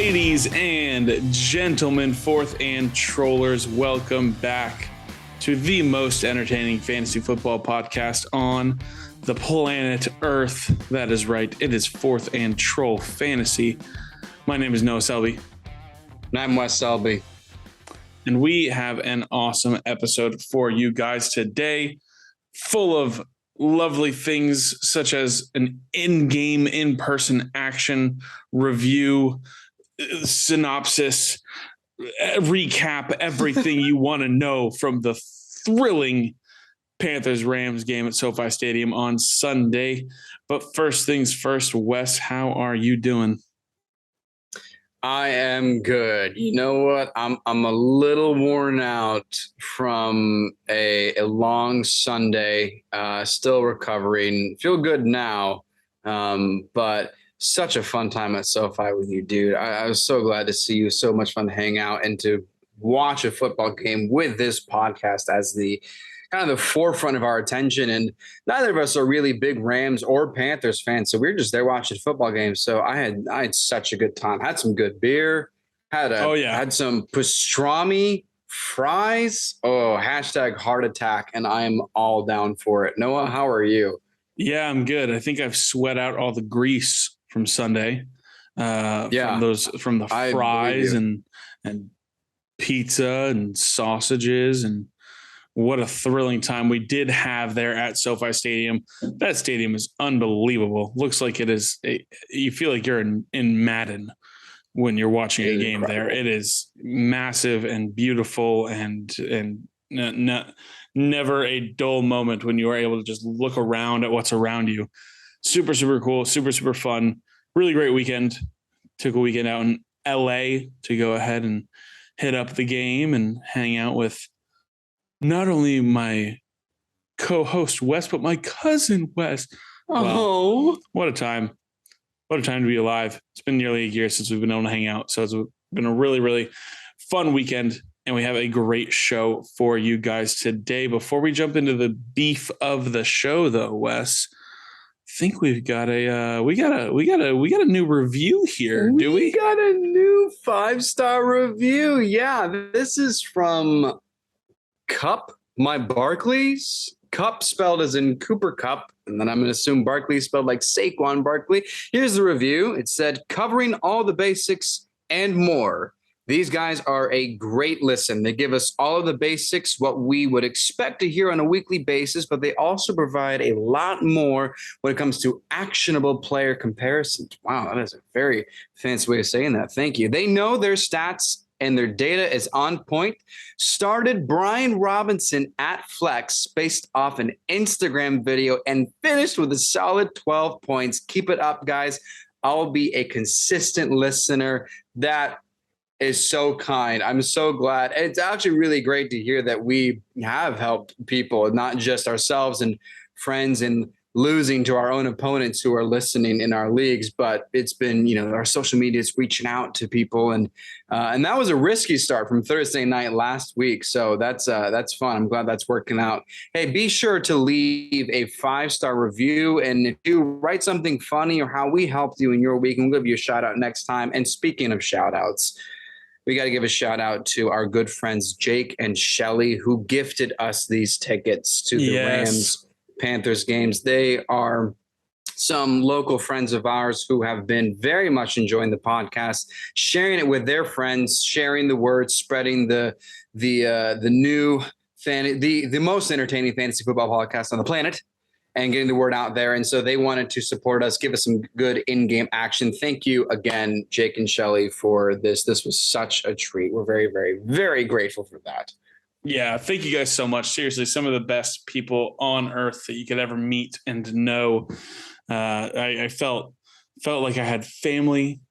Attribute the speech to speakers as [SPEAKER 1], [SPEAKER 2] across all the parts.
[SPEAKER 1] Ladies and gentlemen, fourth and trollers, welcome back to the most entertaining fantasy football podcast on the planet Earth. That is right. It is Fourth and Troll Fantasy. My name is Noah Selby.
[SPEAKER 2] And I'm Wes Selby.
[SPEAKER 1] And we have an awesome episode for you guys today, full of lovely things such as an in-game, in-person action review, synopsis, recap, everything you want to know from the thrilling Panthers-Rams game at SoFi Stadium on Sunday. But first things first, Wes, how are you doing?
[SPEAKER 2] I am good. You know what? I'm a little worn out from a long Sunday. Still recovering. Feel good now, but such a fun time at SoFi with you, dude. I was so glad to see you. So much fun to hang out and to watch a football game with this podcast as the kind of the forefront of our attention. And neither of us are really big Rams or Panthers fans, so we're just there watching football games. So I had such a good time. Had some good beer. Had some pastrami fries. Oh, hashtag heart attack, and I am all down for it. Noah, how are you?
[SPEAKER 1] Yeah, I'm good. I think I've sweat out all the grease from Sunday. From the fries and pizza and sausages, and what a thrilling time we did have there at SoFi Stadium. That stadium is unbelievable. Looks like it is. You feel like you're in Madden when you're watching a game there. It is massive and beautiful, and never a dull moment when you are able to just look around at what's around you. Super, super cool. Super, super fun. Really great weekend. Took a weekend out in LA to go ahead and hit up the game and hang out with not only my co-host Wes, but my cousin Wes.
[SPEAKER 2] Oh,
[SPEAKER 1] wow. What a time. What a time to be alive. It's been nearly a year since we've been able to hang out. So it's been a really, really fun weekend. And we have a great show for you guys today. Before we jump into the beef of the show, though, Wes, I think we've got a new review here. Do we?
[SPEAKER 2] We got a new 5-star review. Yeah, this is from Cup, my Barkley's. Cup spelled as in Cooper Cup, and then I'm going to assume Barkley spelled like Saquon Barkley. Here's the review. It said, covering all the basics and more. These guys are a great listen. They give us all of the basics, what we would expect to hear on a weekly basis, but they also provide a lot more when it comes to actionable player comparisons. Wow, that is a very fancy way of saying that. Thank you. They know their stats and their data is on point. Started Brian Robinson at flex based off an Instagram video and finished with a solid 12 points. Keep it up, guys. I'll be a consistent listener. That is so kind. I'm so glad. It's actually really great to hear that we have helped people, not just ourselves and friends and losing to our own opponents who are listening in our leagues, but it's been, our social media is reaching out to people. And that was a risky start from Thursday night last week. So that's fun. I'm glad that's working out. Hey, be sure to leave a 5-star review. And if you write something funny or how we helped you in your week, and we'll give you a shout out next time. And speaking of shout outs, we got to give a shout out to our good friends, Jake and Shelly, who gifted us these tickets to the Rams Panthers games. They are some local friends of ours who have been very much enjoying the podcast, sharing it with their friends, sharing the word, spreading the most entertaining fantasy football podcast on the planet, and getting the word out there. And so they wanted to support us, give us some good in-game action. Thank you again, Jake and Shelly, for this. This was such a treat. We're very, very, very grateful for that.
[SPEAKER 1] Yeah, thank you guys so much. Seriously, some of the best people on earth that you could ever meet and know. I felt like I had family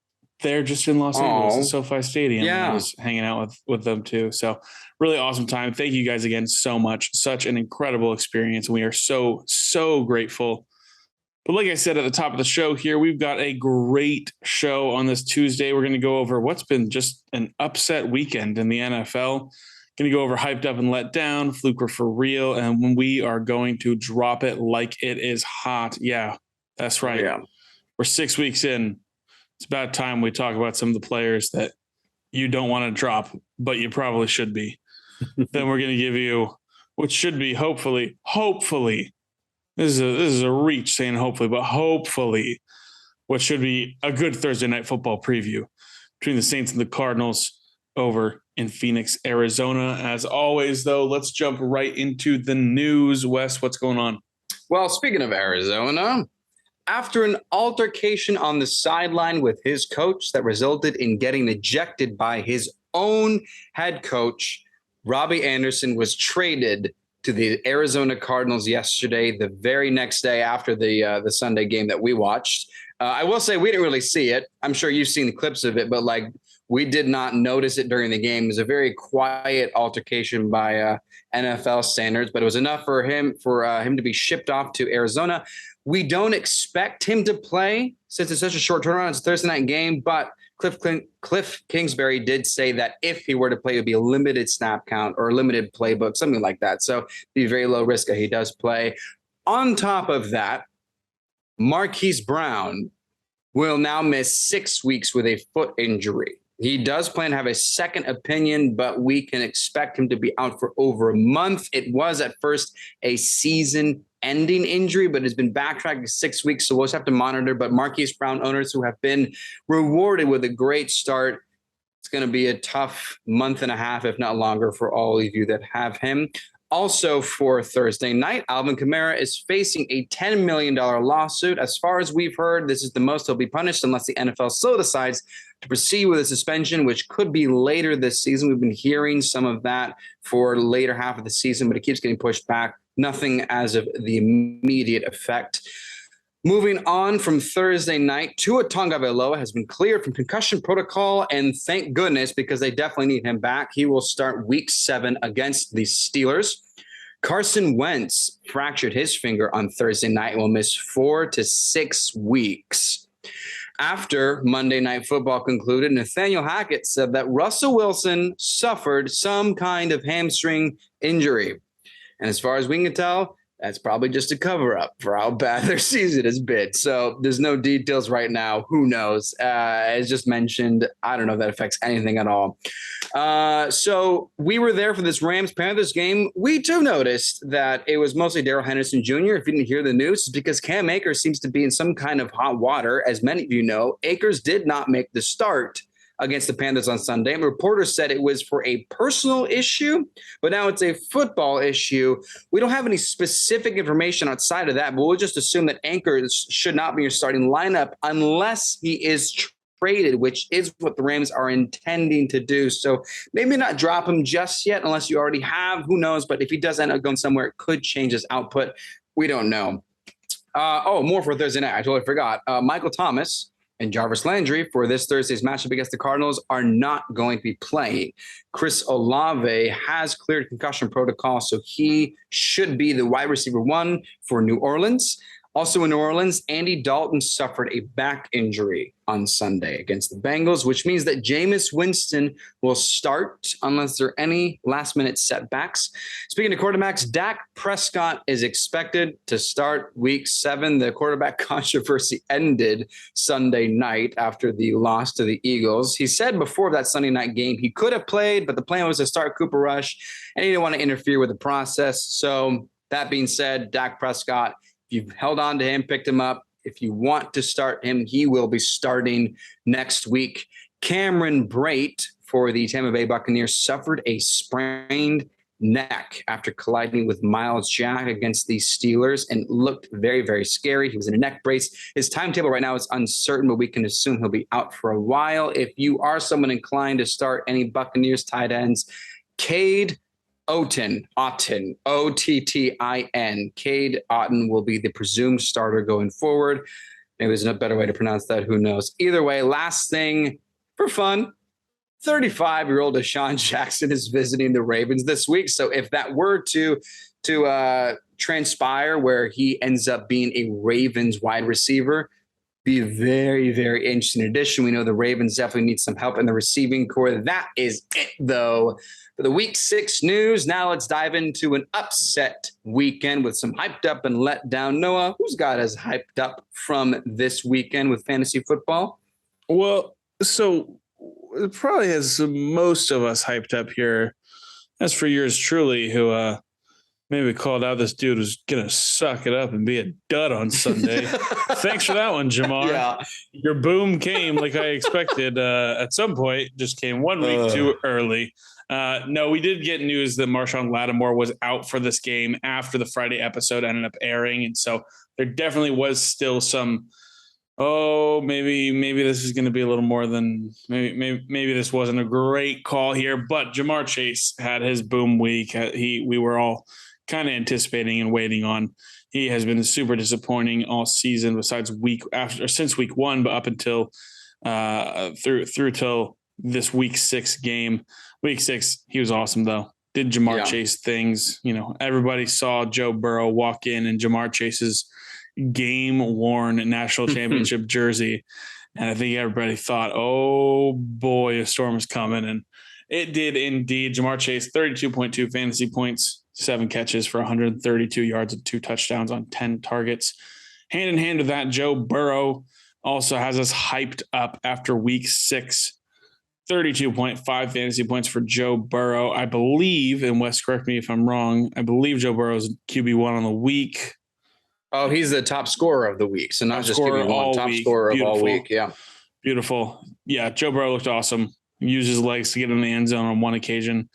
[SPEAKER 1] there just in Los Angeles at SoFi Stadium.
[SPEAKER 2] Yeah.
[SPEAKER 1] I was hanging out with them too. So really awesome time. Thank you guys again so much. Such an incredible experience. We are so, so grateful. But like I said at the top of the show here, we've got a great show on this Tuesday. We're going to go over what's been just an upset weekend in the NFL. Going to go over hyped up and let down, Flukes and For Reals, and when we are going to drop it like it is hot. Yeah, that's right.
[SPEAKER 2] Yeah.
[SPEAKER 1] We're 6 weeks in it's about time we talk about some of the players that you don't want to drop, but you probably should be. Then we're going to give you what should be hopefully, this is a reach saying hopefully, but hopefully what should be a good Thursday night football preview between the Saints and the Cardinals over in Phoenix, Arizona. As always, though, let's jump right into the news. Wes, what's going on?
[SPEAKER 2] Well, speaking of Arizona, after an altercation on the sideline with his coach that resulted in getting ejected by his own head coach, Robbie Anderson was traded to the Arizona Cardinals yesterday, the very next day after the Sunday game that we watched. I will say we didn't really see it. I'm sure you've seen the clips of it, but we did not notice it during the game. It was a very quiet altercation by NFL standards, but it was enough for him to be shipped off to Arizona. We don't expect him to play since it's such a short turnaround. It's a Thursday night game, but Cliff Kingsbury did say that if he were to play, it would be a limited snap count or a limited playbook, something like that. So it'd be very low risk that he does play. On top of that, Marquise Brown will now miss 6 weeks with a foot injury. He does plan to have a second opinion, but we can expect him to be out for over a month. It was at first a season-ending injury, but it's been backtracked to 6 weeks, so we'll just have to monitor. But Marquise Brown owners who have been rewarded with a great start, it's going to be a tough month and a half, if not longer, for all of you that have him. Also for Thursday night, Alvin Kamara is facing a $10 million lawsuit. As far as we've heard, this is the most he'll be punished unless the NFL so decides to proceed with a suspension, which could be later this season. We've been hearing some of that for later half of the season, but it keeps getting pushed back. Nothing as of the immediate effect. Moving on from Thursday night, Tua Tagovailoa has been cleared from concussion protocol, and thank goodness, because they definitely need him back. He will start week 7 against the Steelers. Carson Wentz fractured his finger on Thursday night and will miss 4 to 6 weeks. After Monday Night Football concluded, Nathaniel Hackett said that Russell Wilson suffered some kind of hamstring injury. And as far as we can tell, that's probably just a cover-up for how bad their season has been. So there's no details right now. Who knows? As just mentioned, I don't know if that affects anything at all. So we were there for this Rams-Panthers game. We too noticed that it was mostly Darrell Henderson Jr. If you didn't hear the news, it's because Cam Akers seems to be in some kind of hot water. As many of you know, Akers did not make the start against the Panthers on Sunday. And reporters said it was for a personal issue, but now it's a football issue. We don't have any specific information outside of that, but we'll just assume that Akers should not be your starting lineup unless he is traded, which is what the Rams are intending to do. So maybe not drop him just yet unless you already have. Who knows? But if he does end up going somewhere, it could change his output. We don't know. More for Thursday night. I totally forgot. Michael Thomas and Jarvis Landry for this Thursday's matchup against the Cardinals are not going to be playing. Chris Olave has cleared concussion protocol, so he should be the wide receiver 1 for New Orleans. Also in New Orleans, Andy Dalton suffered a back injury on Sunday against the Bengals, which means that Jameis Winston will start unless there are any last-minute setbacks. Speaking of quarterbacks, Dak Prescott is expected to start week 7. The quarterback controversy ended Sunday night after the loss to the Eagles. He said before that Sunday night game he could have played, but the plan was to start Cooper Rush, and he didn't want to interfere with the process. So that being said, Dak Prescott, you've held on to him, picked him up. If you want to start him, he will be starting next week. Cameron Brate for the Tampa Bay Buccaneers suffered a sprained neck after colliding with Myles Jack against the Steelers and looked very, very scary. He was in a neck brace. His timetable right now is uncertain, but we can assume he'll be out for a while. If you are someone inclined to start any Buccaneers tight ends, Cade Otton, O-T-T-I-N. Cade Otton will be the presumed starter going forward. Maybe there's a better way to pronounce that. Who knows? Either way, last thing for fun, 35-year-old Deshaun Jackson is visiting the Ravens this week. So if that were to transpire where he ends up being a Ravens wide receiver, be very, very interesting addition. We know the Ravens definitely need some help in the receiving core. That is it, though, for the Week 6 news. Now let's dive into an upset weekend with some hyped up and let down. Noah, who's got us hyped up from this weekend with fantasy football?
[SPEAKER 1] Well, so it probably has most of us hyped up here. As for yours truly, who maybe called out this dude was gonna suck it up and be a dud on Sunday. Thanks for that one, Jamar.
[SPEAKER 2] Yeah.
[SPEAKER 1] Your boom came like I expected. At some point, just came 1 week too early. No, we did get news that Marshawn Lattimore was out for this game after the Friday episode ended up airing, and so there definitely was still some. Oh, maybe this is going to be a little more than maybe this wasn't a great call here, but Jamar Chase had his boom week. We were all kind of anticipating and waiting on. He has been super disappointing all season, besides since week 1, but up until through till this week 6 game. Week 6, he was awesome though. Did Jamar Chase things. Everybody saw Joe Burrow walk in Jamar Chase's game-worn national championship jersey, and I think everybody thought, oh boy, a storm is coming, and it did indeed. Jamar Chase, 32.2 fantasy points, 7 catches for 132 yards and 2 touchdowns on 10 targets. Hand in hand with that, Joe Burrow also has us hyped up after week 6. 32.5 fantasy points for Joe Burrow. I believe, and Wes, correct me if I'm wrong, I believe Joe Burrow's QB1 on the week.
[SPEAKER 2] Oh, he's the top scorer of the week. So not just QB1, top scorer of all week. Yeah.
[SPEAKER 1] Beautiful. Yeah. Joe Burrow looked awesome. Used his legs to get in the end zone on one occasion.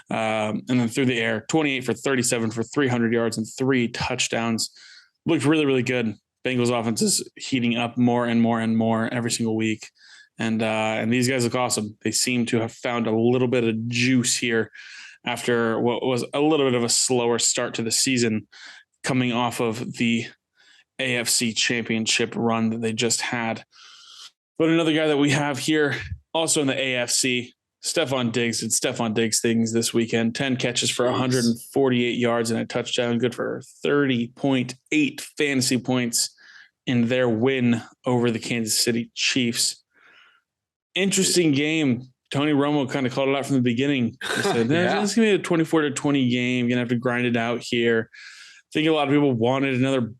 [SPEAKER 1] And then through the air, 28 for 37 for 300 yards and 3 touchdowns. Looked really, really good. Bengals offense is heating up more and more and more every single week. And these guys look awesome. They seem to have found a little bit of juice here after what was a little bit of a slower start to the season, coming off of the AFC championship run that they just had. But another guy that we have here also in the AFC, Stephon Diggs, did Stephon Diggs things this weekend. 10 catches for 148 yards and a touchdown, good for 30.8 fantasy points in their win over the Kansas City Chiefs. Interesting game. Tony Romo kind of called it out from the beginning. He said, it's going to be a 24-20 game. You're going to have to grind it out here. I think a lot of people wanted another,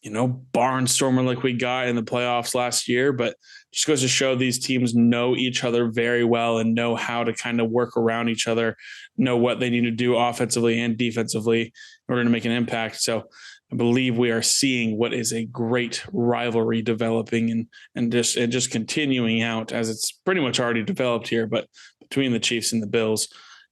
[SPEAKER 1] barnstormer like we got in the playoffs last year, but just goes to show these teams know each other very well and know how to kind of work around each other, know what they need to do offensively and defensively in order to make an impact. So I believe we are seeing what is a great rivalry developing and just continuing out, as it's pretty much already developed here, but between the Chiefs and the Bills.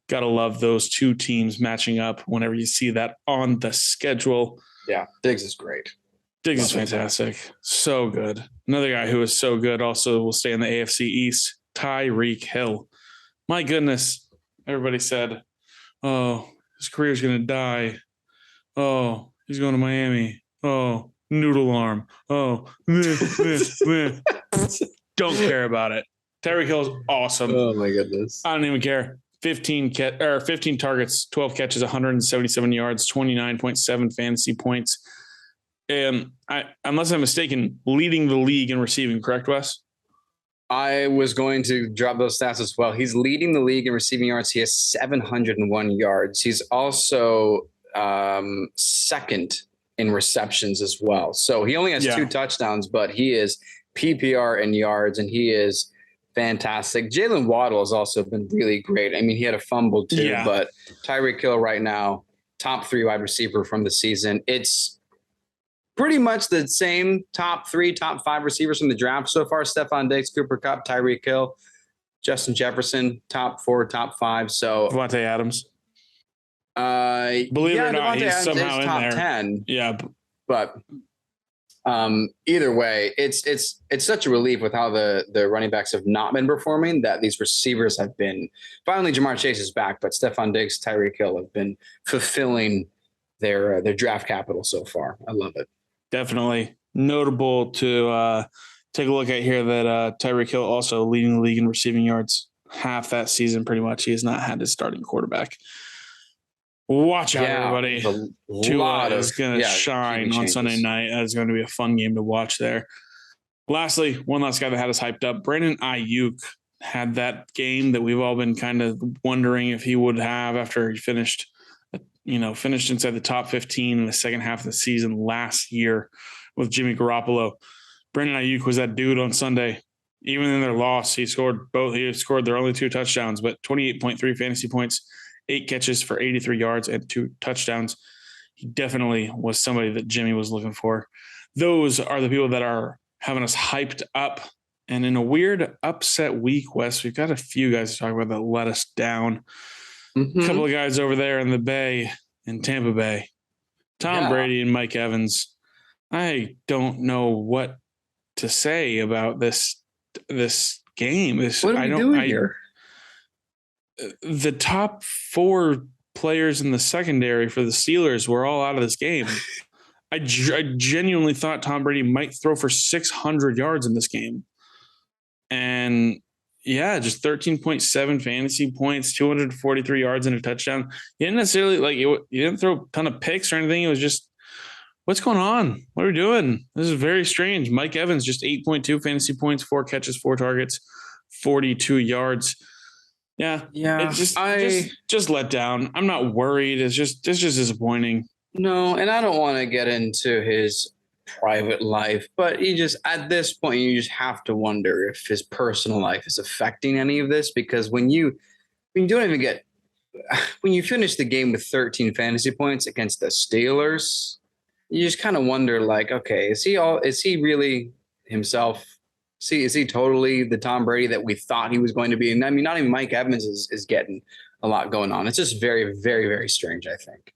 [SPEAKER 1] Gotta love those two teams matching up whenever you see that on the schedule.
[SPEAKER 2] Yeah, Diggs is great.
[SPEAKER 1] Diggs is fantastic. So good. Another guy who is so good also will stay in the AFC East, Tyreek Hill. My goodness. Everybody said, oh, his career's going to die. Oh, he's going to Miami. Oh, noodle arm. Oh, don't care about it. Tyreek Hill is awesome.
[SPEAKER 2] Oh, my goodness.
[SPEAKER 1] I don't even care. 15 targets, 12 catches, 177 yards, 29.7 fantasy points. Unless I'm mistaken, leading the league in receiving, correct, Wes?
[SPEAKER 2] I was going to drop those stats as well. He's leading the league in receiving yards. He has 701 yards. He's also second in receptions as well. So he only has 2 touchdowns, but he is PPR in yards, and he is fantastic. Jalen Waddle has also been really great. I mean, he had a fumble too, but Tyreek Hill right now, top 3 wide receiver from the season. It's pretty much the same top 3, top 5 receivers from the draft so far. Stephon Diggs, Cooper Kupp, Tyreek Hill, Justin Jefferson, top 4, top 5. So
[SPEAKER 1] Devontae Adams. Believe it or not, he's somehow in
[SPEAKER 2] top
[SPEAKER 1] there.
[SPEAKER 2] 10.
[SPEAKER 1] Yeah.
[SPEAKER 2] But either way, it's such a relief with how the running backs have not been performing, that these receivers have been. Finally, Jamar Chase is back, but Stephon Diggs, Tyreek Hill have been fulfilling their draft capital so far. I love it.
[SPEAKER 1] Definitely notable to take a look at here that Tyreek Hill also leading the league in receiving yards half that season. Pretty much, he has not had his starting quarterback. Watch out, everybody. Tua is going to shine on Sunday night. That's going to be a fun game to watch there. Lastly, one last guy that had us hyped up, Brandon Ayuk had that game that we've all been kind of wondering if he would have after he finished inside the top 15 in the second half of the season last year with Jimmy Garoppolo. Brandon Ayuk was that dude on Sunday. even in their loss, he scored their only 2 touchdowns, but 28.3 fantasy points, 8 catches for 83 yards and 2 touchdowns. He definitely was somebody that Jimmy was looking for. Those are the people that are having us hyped up. And in a weird upset week, Wes, we've got a few guys to talk about that let us down. A couple of guys over there in the Bay, in Tampa Bay, Tom Brady and Mike Evans. I don't know what to say about this game.
[SPEAKER 2] What are we doing here?
[SPEAKER 1] The top 4 players in the secondary for the Steelers were all out of this game. I genuinely thought Tom Brady might throw for 600 yards in this game. And yeah, just 13.7 fantasy points, 243 yards and a touchdown. He didn't necessarily you didn't throw a ton of picks or anything. It was just, what's going on? What are we doing? This is very strange. Mike Evans, just 8.2 fantasy points, 4 catches, 4 targets, 42 yards. Yeah. It's just let down. I'm not worried. It's just disappointing.
[SPEAKER 2] No, and I don't want to get into his private life, but at this point, you just have to wonder if his personal life is affecting any of this, because when you finish the game with 13 fantasy points against the Steelers, you just kind of wonder, okay, is he really himself? Is he totally the Tom Brady that we thought he was going to be? And I mean, not even Mike Evans is getting a lot going on. It's just very, very, very strange, I think.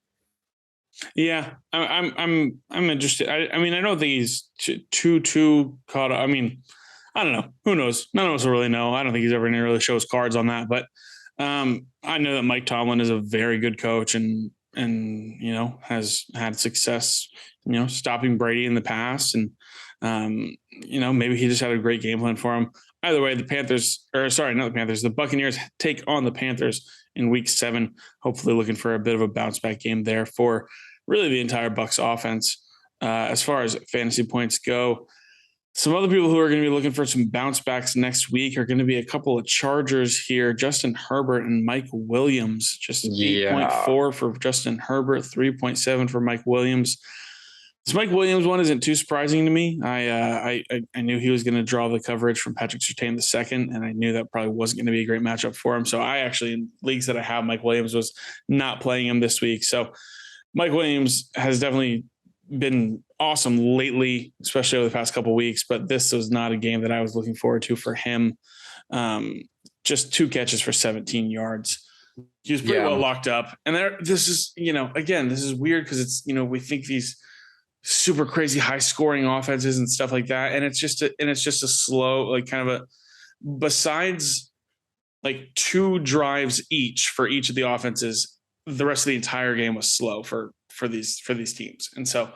[SPEAKER 1] Yeah, I'm interested. I mean, I don't think he's too caught up. I mean, I don't know. Who knows? None of us will really know. I don't think he's ever going to really show his cards on that. But I know that Mike Tomlin is a very good coach and has had success, stopping Brady in the past. And, maybe he just had a great game plan for him. Either way, the Buccaneers take on the Panthers in week 7, hopefully looking for a bit of a bounce back game there for really the entire Bucs offense. As far as fantasy points go, some other people who are going to be looking for some bounce backs next week are going to be a couple of Chargers here, Justin Herbert and Mike Williams. Just 8.4 for Justin Herbert, 3.7 for Mike Williams. This Mike Williams one isn't too surprising to me. I knew he was going to draw the coverage from Patrick Surtain II, and I knew that probably wasn't going to be a great matchup for him. So I actually, in leagues that I have, Mike Williams was not playing him this week. So Mike Williams has definitely been awesome lately, especially over the past couple of weeks, but this was not a game that I was looking forward to for him. Just 2 catches for 17 yards. He was pretty well locked up. And this is weird because it's, we think these super crazy high scoring offenses and stuff like that. And it's just a slow, besides 2 drives each for each of the offenses, the rest of the entire game was slow for these teams. And so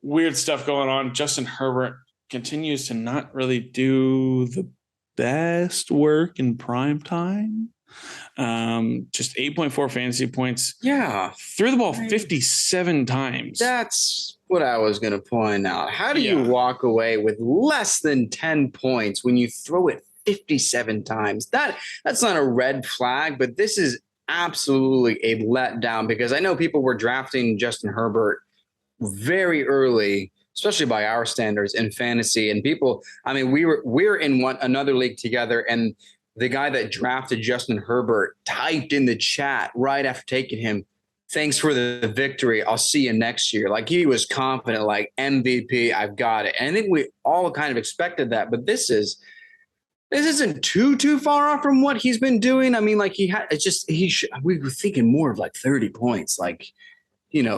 [SPEAKER 1] weird stuff going on. Justin Herbert continues to not really do the best work in prime time. Just 8.4 fantasy points.
[SPEAKER 2] Yeah.
[SPEAKER 1] Threw the ball 57 times.
[SPEAKER 2] That's what I was going to point out. How do you walk away with less than 10 points when you throw it 57 times? That's not a red flag, but this is absolutely a letdown, because I know people were drafting Justin Herbert very early, especially by our standards in fantasy. And we're in another league together, and the guy that drafted Justin Herbert typed in the chat right after taking him, "Thanks for the victory. I'll see you next year." Like, he was confident, like, MVP, I've got it. And I think we all kind of expected that, but this isn't too far off from what he's been doing. I mean, we were thinking more of 30 points,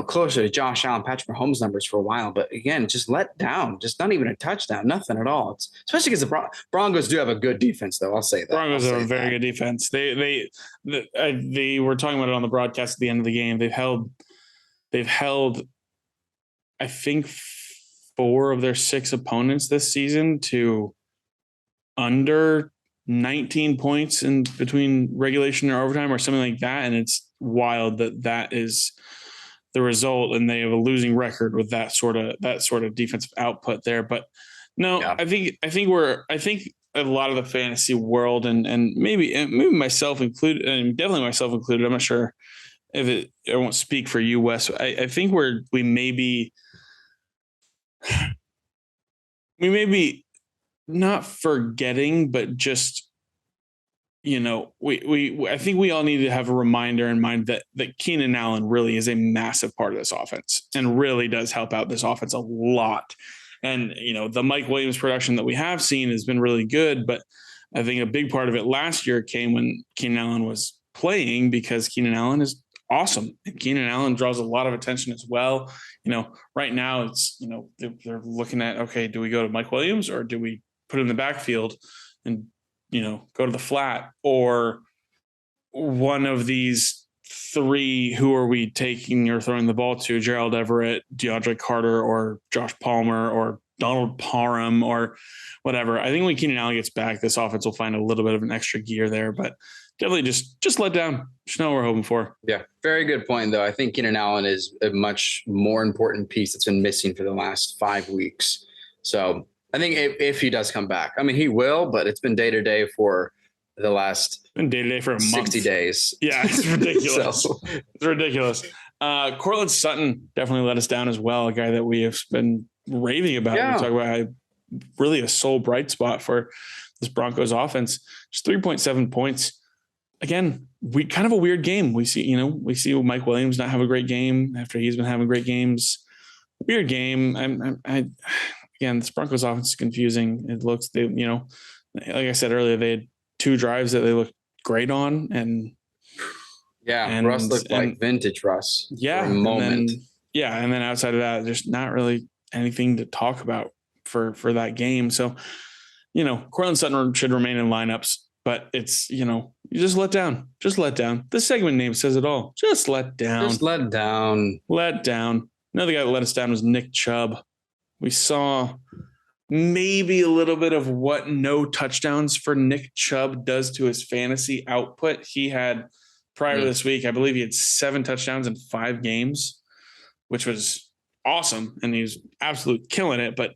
[SPEAKER 2] closer to Josh Allen, Patrick Mahomes numbers for a while. But again, just let down, just not even a touchdown, nothing at all. Especially because the Broncos do have a good defense, though. I'll say that.
[SPEAKER 1] Broncos have a very good defense. They were talking about it on the broadcast at the end of the game. They've held, I think, 4 of their 6 opponents this season to under 19 points in between regulation or overtime or something like that. And it's wild that is the result, and they have a losing record with that sort of defensive output there. But no, yeah. I think a lot of the fantasy world and maybe myself included, and definitely myself included, I'm not sure I won't speak for you, Wes. I think we may be not forgetting, but just, I think we all need to have a reminder in mind that Keenan Allen really is a massive part of this offense and really does help out this offense a lot. And, the Mike Williams production that we have seen has been really good, but I think a big part of it last year came when Keenan Allen was playing, because Keenan Allen is awesome. And Keenan Allen draws a lot of attention as well. Right now it's, they're looking at, okay, do we go to Mike Williams or do we put him in the backfield and, go to the flat, or one of these three, who are we taking or throwing the ball to? Gerald Everett, DeAndre Carter, or Josh Palmer, or Donald Parham, or whatever. I think when Keenan Allen gets back, this offense will find a little bit of an extra gear there, but definitely just let down. Just know what we're hoping for.
[SPEAKER 2] Yeah, very good point, though. I think Keenan Allen is a much more important piece that's been missing for the last 5 weeks. So I think if he does come back, I mean, he will, but it's been day to day for the last
[SPEAKER 1] been day to day for a
[SPEAKER 2] 60
[SPEAKER 1] month.
[SPEAKER 2] days.
[SPEAKER 1] Yeah, it's ridiculous. It's ridiculous. Cortland Sutton definitely let us down as well. A guy that we have been raving about. Yeah. We talk about how really a sole bright spot for this Broncos offense. Just 3.7 points. Again, we kind of a weird game. We see Mike Williams not have a great game after he's been having great games. Weird game. Again, this Broncos offense is confusing. It looks, like I said earlier, they had 2 drives that they looked great on, and
[SPEAKER 2] Russ looked like vintage Russ.
[SPEAKER 1] Yeah,
[SPEAKER 2] for a moment.
[SPEAKER 1] And then outside of that, there's not really anything to talk about for that game. So, Cortland Sutton should remain in lineups, but it's, you just let down. Just let down. The segment name says it all. Just let down.
[SPEAKER 2] Just let down.
[SPEAKER 1] Let down. Another guy that let us down was Nick Chubb. We saw maybe a little bit of what no touchdowns for Nick Chubb does to his fantasy output. He had, prior to this week, I believe he had 7 touchdowns in 5 games, which was awesome. And he's absolutely killing it, but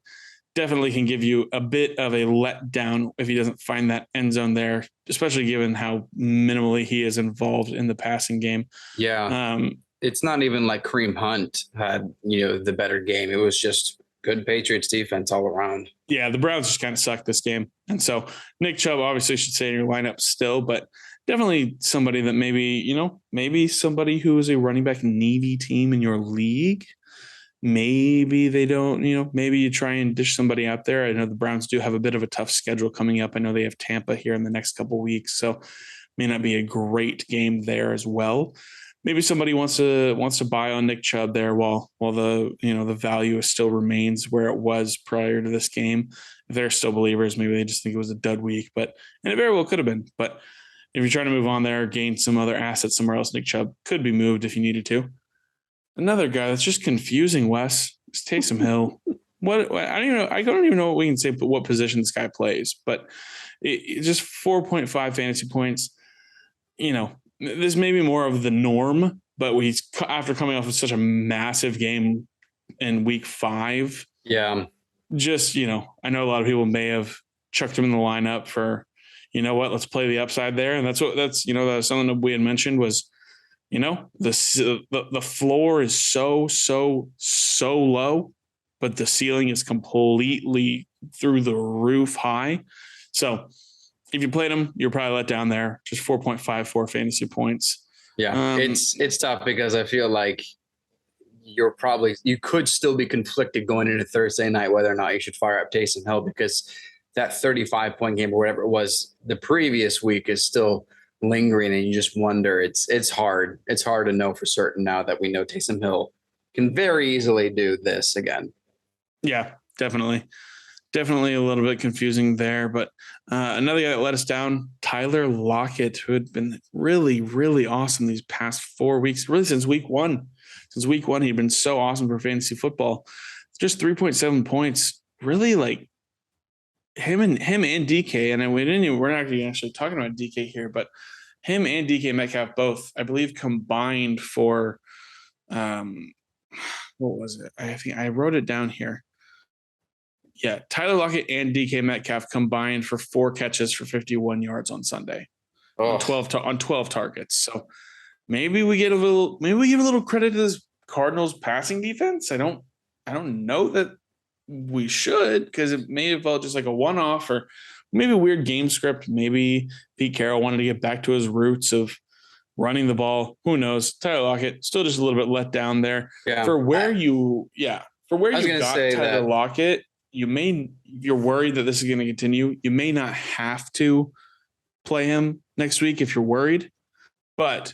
[SPEAKER 1] definitely can give you a bit of a letdown if he doesn't find that end zone there, especially given how minimally he is involved in the passing game.
[SPEAKER 2] Yeah. It's not even like Kareem Hunt had, the better game. It was just good Patriots defense all around.
[SPEAKER 1] Yeah, the Browns just kind of sucked this game. And so Nick Chubb obviously should stay in your lineup still, but definitely somebody that maybe somebody who is a running back needy team in your league. Maybe they don't, maybe you try and dish somebody out there. I know the Browns do have a bit of a tough schedule coming up. I know they have Tampa here in the next couple of weeks, so may not be a great game there as well. Maybe somebody wants to buy on Nick Chubb there while the the value still remains where it was prior to this game. If they're still believers, maybe they just think it was a dud week, and it very well could have been. But if you're trying to move on there, gain some other assets somewhere else, Nick Chubb could be moved if you needed to. Another guy that's just confusing, Wes, is Taysom Hill. I don't even know what we can say, but what position this guy plays. But it just 4.5 fantasy points. This may be more of the norm, but after coming off of such a massive game in week 5.
[SPEAKER 2] Yeah.
[SPEAKER 1] Just, I know a lot of people may have chucked him in the lineup for, let's play the upside there. And that's something that we had mentioned was, the floor is so low, but the ceiling is completely through the roof high. So if you played him, you're probably let down there. Just 4.54 fantasy points.
[SPEAKER 2] Yeah, it's tough because I feel like you could still be conflicted going into Thursday night whether or not you should fire up Taysom Hill, because that 35-point game or whatever it was the previous week is still lingering, and you just wonder. It's hard. It's hard to know for certain now that we know Taysom Hill can very easily do this again.
[SPEAKER 1] Yeah, definitely a little bit confusing there. But another guy that let us down, Tyler Lockett, who had been really, really awesome these past 4 weeks, really since week 1. Since week 1, he'd been so awesome for fantasy football. Just 3.7 points. Really, like him and DK, and we're not actually talking about DK here, but him and DK Metcalf both, I believe, combined for what was it? I think I wrote it down here. Yeah, Tyler Lockett and DK Metcalf combined for 4 catches for 51 yards on Sunday, on 12 targets. So maybe we give a little credit to this Cardinals passing defense. I don't know that we should, because it may have felt just like a one-off or maybe a weird game script. Maybe Pete Carroll wanted to get back to his roots of running the ball. Who knows? Tyler Lockett still just a little bit let down there.
[SPEAKER 2] Yeah.
[SPEAKER 1] For where you got Tyler Lockett, you're worried that this is going to continue. You may not have to play him next week if you're worried, but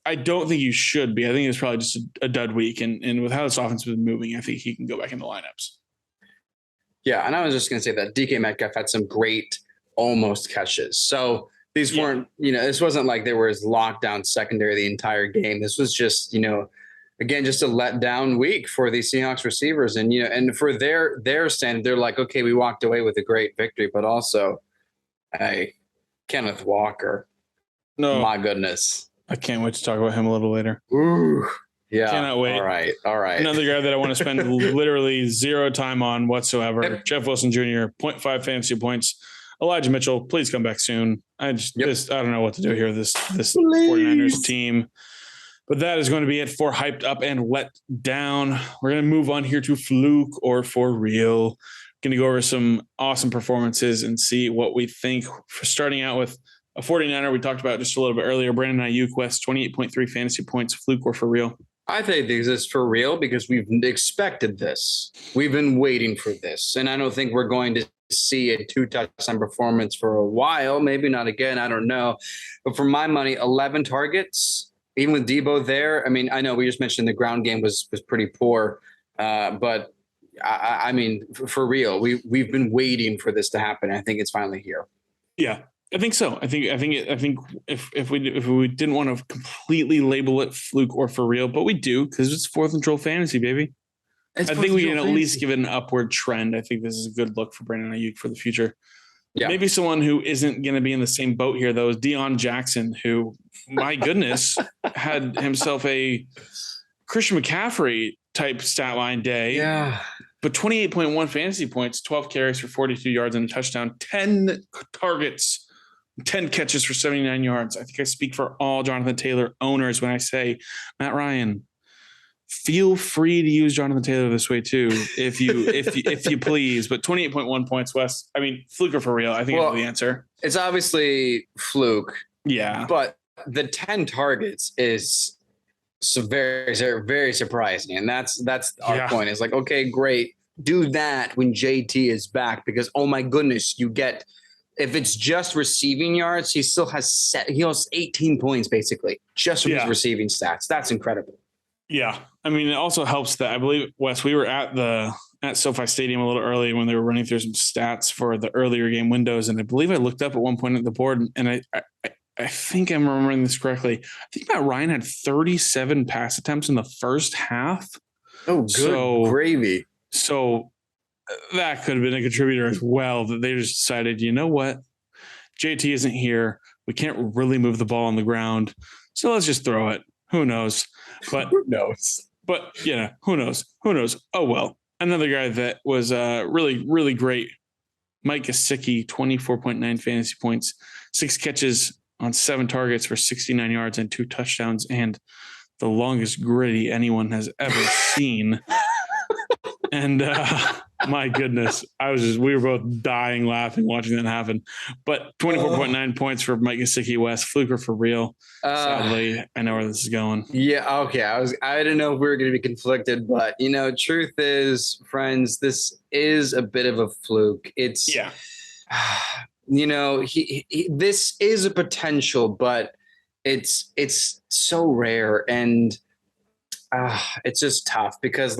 [SPEAKER 1] I don't think you should be. I think it's probably just a dud week. And with how this offense has been moving, I think he can go back into lineups.
[SPEAKER 2] Yeah. And I was just going to say that DK Metcalf had some great almost catches. So these weren't, this wasn't like there was lockdown secondary the entire game. This was just, again, just a letdown week for the Seahawks receivers. And, and for their standard, they're like, okay, we walked away with a great victory, but also, hey, Kenneth Walker. No, my goodness.
[SPEAKER 1] I can't wait to talk about him a little later.
[SPEAKER 2] Ooh, yeah.
[SPEAKER 1] Cannot wait.
[SPEAKER 2] All right.
[SPEAKER 1] Another guy that I want to spend literally zero time on whatsoever. Yep. Jeff Wilson Jr., 0.5 fantasy points. Elijah Mitchell, please come back soon. I don't know what to do here with this 49ers team. But that is going to be it for Hyped Up and Let Down. We're going to move on here to Fluke or For Real. Going to go over some awesome performances and see what we think. For starting out with a 49er we talked about just a little bit earlier, Brandon Ayuk, West, 28.3 fantasy points. Fluke or For Real?
[SPEAKER 2] I think this is for real because we've expected this. We've been waiting for this. And I don't think we're going to see a 2-touchdown performance for a while. Maybe not again. I don't know. But for my money, 11 targets, even with Debo there. I mean, I know we just mentioned the ground game was pretty poor. But I mean, for real, we've been waiting for this to happen. I think it's finally here.
[SPEAKER 1] Yeah. I think so. I think if we didn't want to completely label it Fluke or For Real, but we do because it's fourth and control fantasy, baby. I think we can at least give it an upward trend. I think this is a good look for Brandon Ayuk for the future. Yeah. Maybe someone who isn't going to be in the same boat here, though, is Deion Jackson, who, my goodness, had himself a Christian McCaffrey type stat line day.
[SPEAKER 2] Yeah.
[SPEAKER 1] But 28.1 fantasy points, 12 carries for 42 yards and a touchdown, 10 targets. 10 catches for 79 yards. I think I speak for all Jonathan Taylor owners when I say, Matt Ryan, feel free to use Jonathan Taylor this way too, if you please. But 28.1 points, Wes. I mean, Fluke or For Real? I think that's the answer.
[SPEAKER 2] It's obviously Fluke.
[SPEAKER 1] Yeah.
[SPEAKER 2] But the 10 targets is very, very surprising. And that's our point. It's like, okay, great. Do that when JT is back because, oh my goodness, you get – if it's just receiving yards, he still has 18 points basically just from his receiving stats. That's incredible.
[SPEAKER 1] Yeah. I mean, it also helps that I believe, Wes, we were at SoFi Stadium a little early when they were running through some stats for the earlier game windows. And I believe I looked up at one point at the board and I think I'm remembering this correctly. I think Matt Ryan had 37 pass attempts in the first half.
[SPEAKER 2] Oh, good gravy.
[SPEAKER 1] So that could have been a contributor as well, that they just decided, you know what? JT isn't here. We can't really move the ball on the ground. So let's just throw it. Who knows? But
[SPEAKER 2] who knows?
[SPEAKER 1] But who knows? Who knows? Oh, well, another guy that was really, really great. Mike Gesicki, 24.9 fantasy points, 6 catches on 7 targets for 69 yards and 2 touchdowns, and the longest gritty anyone has ever seen. And my goodness, we were both dying laughing watching that happen. But 24.9 points for Mike Gesicki, West. Fluke or For Real? Sadly, I know where this is going.
[SPEAKER 2] Yeah, okay. I didn't know if we were going to be conflicted, but truth is, friends, this is a bit of a fluke. It's this is a potential, but it's so rare, and it's just tough because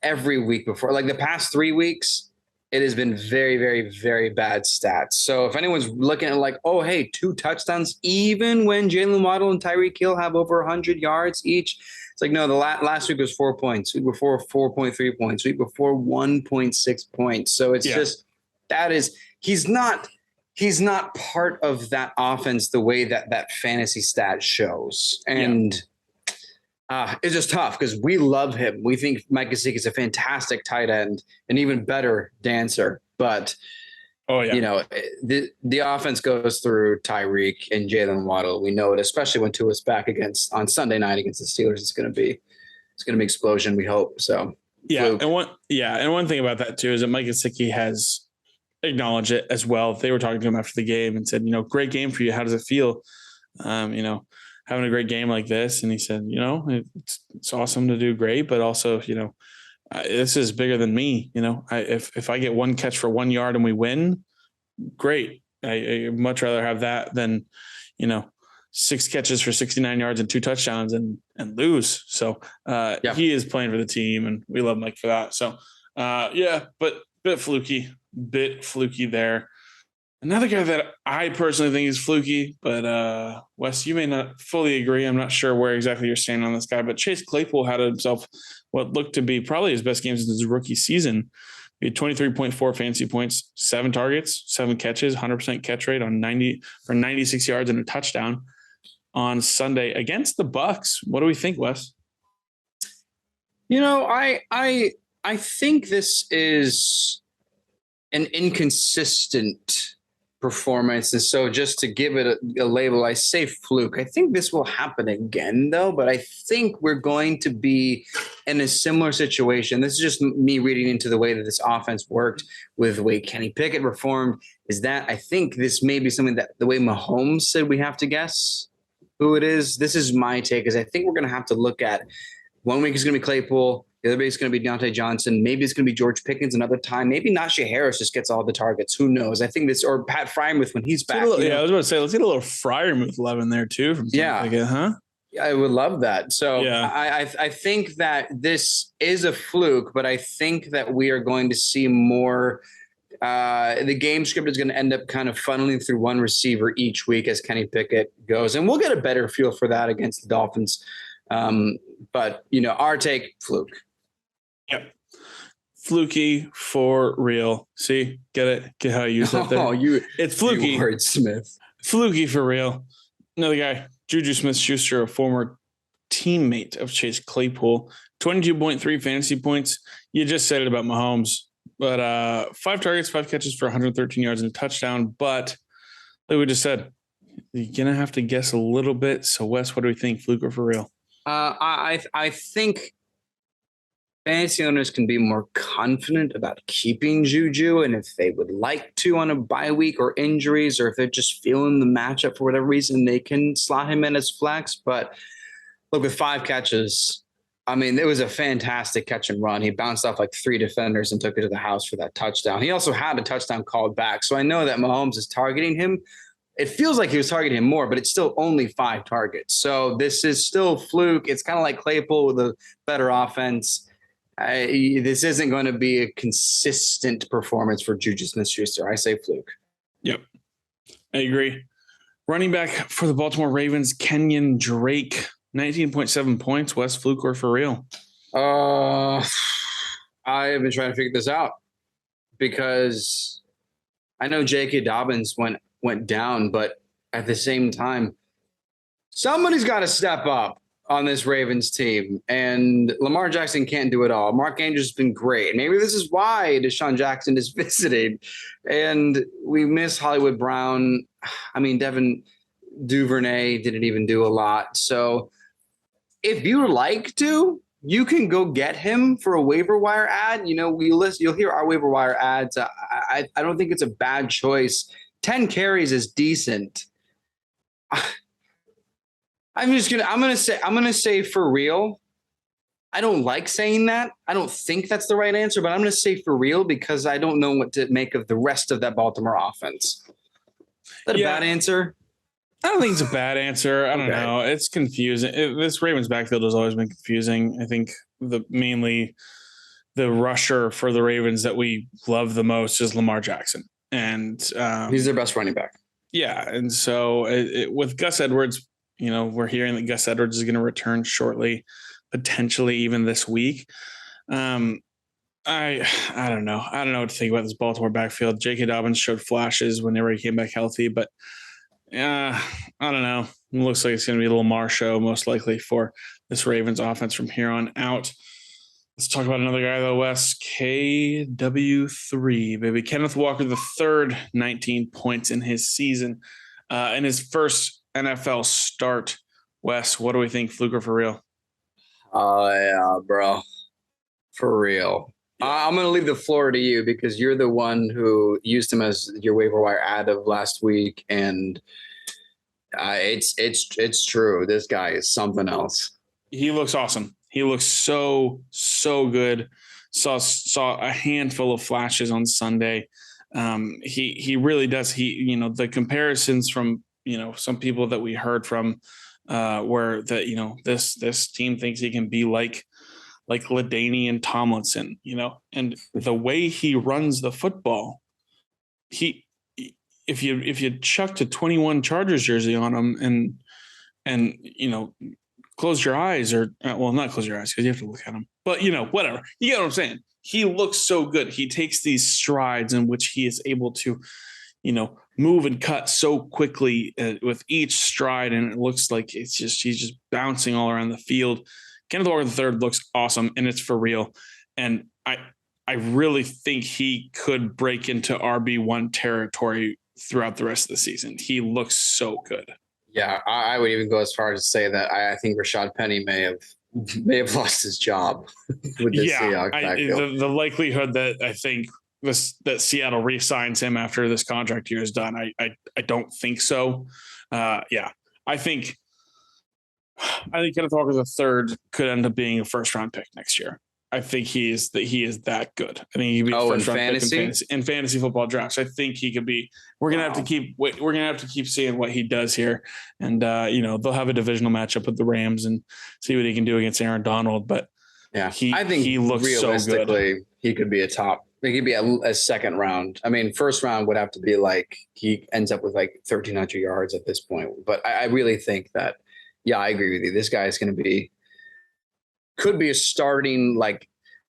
[SPEAKER 2] every week before, the past 3 weeks, it has been very, very, very bad stats. So if anyone's looking at oh, hey, 2 touchdowns, even when Jalen Waddle and Tyreek Hill have over 100 yards each, it's no, the last week was 4 points, week before 4.3 points, week before 1.6 points. So it's just, he's not part of that offense the way that fantasy stat shows. And it's just tough because we love him. We think Mike Gesicki is a fantastic tight end, an even better dancer. But, the offense goes through Tyreek and Jalen Waddle. We know it, especially when Tua's back on Sunday night against the Steelers. It's going to be explosion, we hope. So,
[SPEAKER 1] Yeah,
[SPEAKER 2] Fluke.
[SPEAKER 1] and one thing about that too is that Mike Gesicki has acknowledged it as well. They were talking to him after the game and said, great game for you. How does it feel? Having a great game like this. And he said, it's awesome to do great, but also, this is bigger than me. If I get one catch for 1 yard and we win, great. I much rather have that than, 6 catches for 69 yards and 2 touchdowns and lose. So he is playing for the team, and we love Mike for that. So but bit fluky there. Another guy that I personally think is fluky, but Wes, you may not fully agree. I'm not sure where exactly you're standing on this guy, but Chase Claypool had himself what looked to be probably his best game since his rookie season. He had 23.4 fantasy points, 7 targets, 7 catches, 100% catch rate on 96 yards and a touchdown on Sunday against the Bucks. What do we think, Wes?
[SPEAKER 2] I think this is an inconsistent performance. And so just to give it a label, I say fluke. I think this will happen again, though, but I think we're going to be in a similar situation. This is just me reading into the way that this offense worked with the way Kenny Pickett performed, is that I think this may be something that the way Mahomes said we have to guess who it is. This is my take, is I think we're going to have to look at 1 week is going to be Claypool. The other week is going to be Deontay Johnson. Maybe it's going to be George Pickens another time. Maybe Najee Harris just gets all the targets. Who knows? I think this, or Pat Frymuth when he's back.
[SPEAKER 1] I was about to say, let's get a little Frymuth love in there too. From Pickett, huh?
[SPEAKER 2] I would love that. So I think that this is a fluke, but I think that we are going to see more. The game script is going to end up kind of funneling through one receiver each week as Kenny Pickett goes, and we'll get a better feel for that against the Dolphins. But our take, fluke.
[SPEAKER 1] Yep. Fluky for real. See, get it? Get how you use that there? It's fluky.
[SPEAKER 2] You wordsmith.
[SPEAKER 1] Fluky for real. Another guy, Juju Smith-Schuster, a former teammate of Chase Claypool, 22.3 fantasy points. You just said it about Mahomes, but 5 targets, 5 catches for 113 yards and a touchdown. But like we just said, you're gonna have to guess a little bit. So Wes, what do we think? Fluke or for real?
[SPEAKER 2] I think fantasy owners can be more confident about keeping Juju, and if they would like to on a bye week or injuries, or if they're just feeling the matchup for whatever reason, they can slot him in as flex. But look, with 5 catches, I mean, it was a fantastic catch and run. He bounced off like 3 defenders and took it to the house for that touchdown. He also had a touchdown called back. So I know that Mahomes is targeting him. It feels like he was targeting him more, but it's still only 5 targets. So this is still fluke. It's kind of like Claypool with a better offense. This isn't going to be a consistent performance for Juju Smith-Schuster. I say fluke.
[SPEAKER 1] Yep, I agree. Running back for the Baltimore Ravens, Kenyon Drake, 19.7 points. Wes, fluke or for real?
[SPEAKER 2] I have been trying to figure this out because I know J.K. Dobbins went down, but at the same time, somebody's got to step up on this Ravens team, and Lamar Jackson can't do it all. Mark Andrews has been great. Maybe this is why Deshaun Jackson is visiting, and we miss Hollywood Brown. I mean, Devin Duvernay didn't even do a lot. So if you like to, you can go get him for a waiver wire ad. You'll hear our waiver wire ads. I don't think it's a bad choice. 10 carries is decent. I'm gonna say for real. I don't like saying that. I don't think that's the right answer, but I'm gonna say for real because I don't know what to make of the rest of that Baltimore offense. Is that a bad answer?
[SPEAKER 1] I don't think it's a bad answer. I don't know. It's confusing. This Ravens backfield has always been confusing. I think mainly the rusher for the Ravens that we love the most is Lamar Jackson. And
[SPEAKER 2] he's their best running back.
[SPEAKER 1] Yeah. And so with Gus Edwards, we're hearing that Gus Edwards is going to return shortly, potentially even this week. I don't know. I don't know what to think about this Baltimore backfield. J.K. Dobbins showed flashes whenever he came back healthy, but I don't know. It looks like it's going to be a Lamar show most likely for this Ravens offense from here on out. Let's talk about another guy, though, Wes. KW3, baby. Kenneth Walker III, 19 points in his season. In his first NFL start. Wes, what do we think? Fluke or for real?
[SPEAKER 2] Oh, yeah, bro. For real. I'm going to leave the floor to you because you're the one who used him as your waiver wire ad of last week, and it's true. This guy is something else.
[SPEAKER 1] He looks awesome. He looks so good. Saw a handful of flashes on Sunday. He really does. The comparisons from some people that we heard from where that this team thinks he can be like LaDainian and Tomlinson, and the way he runs the football, if you chucked a 21 Chargers jersey on him and close your eyes not close your eyes because you have to look at him, but whatever, you get what I'm saying. He looks so good. He takes these strides in which he is able to, move and cut so quickly with each stride, and it looks like he's just bouncing all around the field. Kenneth Walker III looks awesome, and it's for real. And I really think he could break into RB1 territory throughout the rest of the season. He looks so good.
[SPEAKER 2] Yeah, I would even go as far as to say that I think Rashad Penny may have lost his job with the Seahawks backfield.
[SPEAKER 1] The likelihood that I think that Seattle re-signs him after this contract year is done, I don't think so. I think Kenneth Walker III could end up being a first-round pick next year. I think he is that good. I think he could be a first-round pick in fantasy football drafts. I think he could be. We're gonna have to keep seeing what he does here, and they'll have a divisional matchup with the Rams and see what he can do against Aaron Donald. But
[SPEAKER 2] yeah, I think he looks realistically, so good. He could be a top. He could be a second round. I mean, first round would have to be like he ends up with like 1,300 yards at this point. But I really think that. Yeah, I agree with you. This guy is going to could be a starting like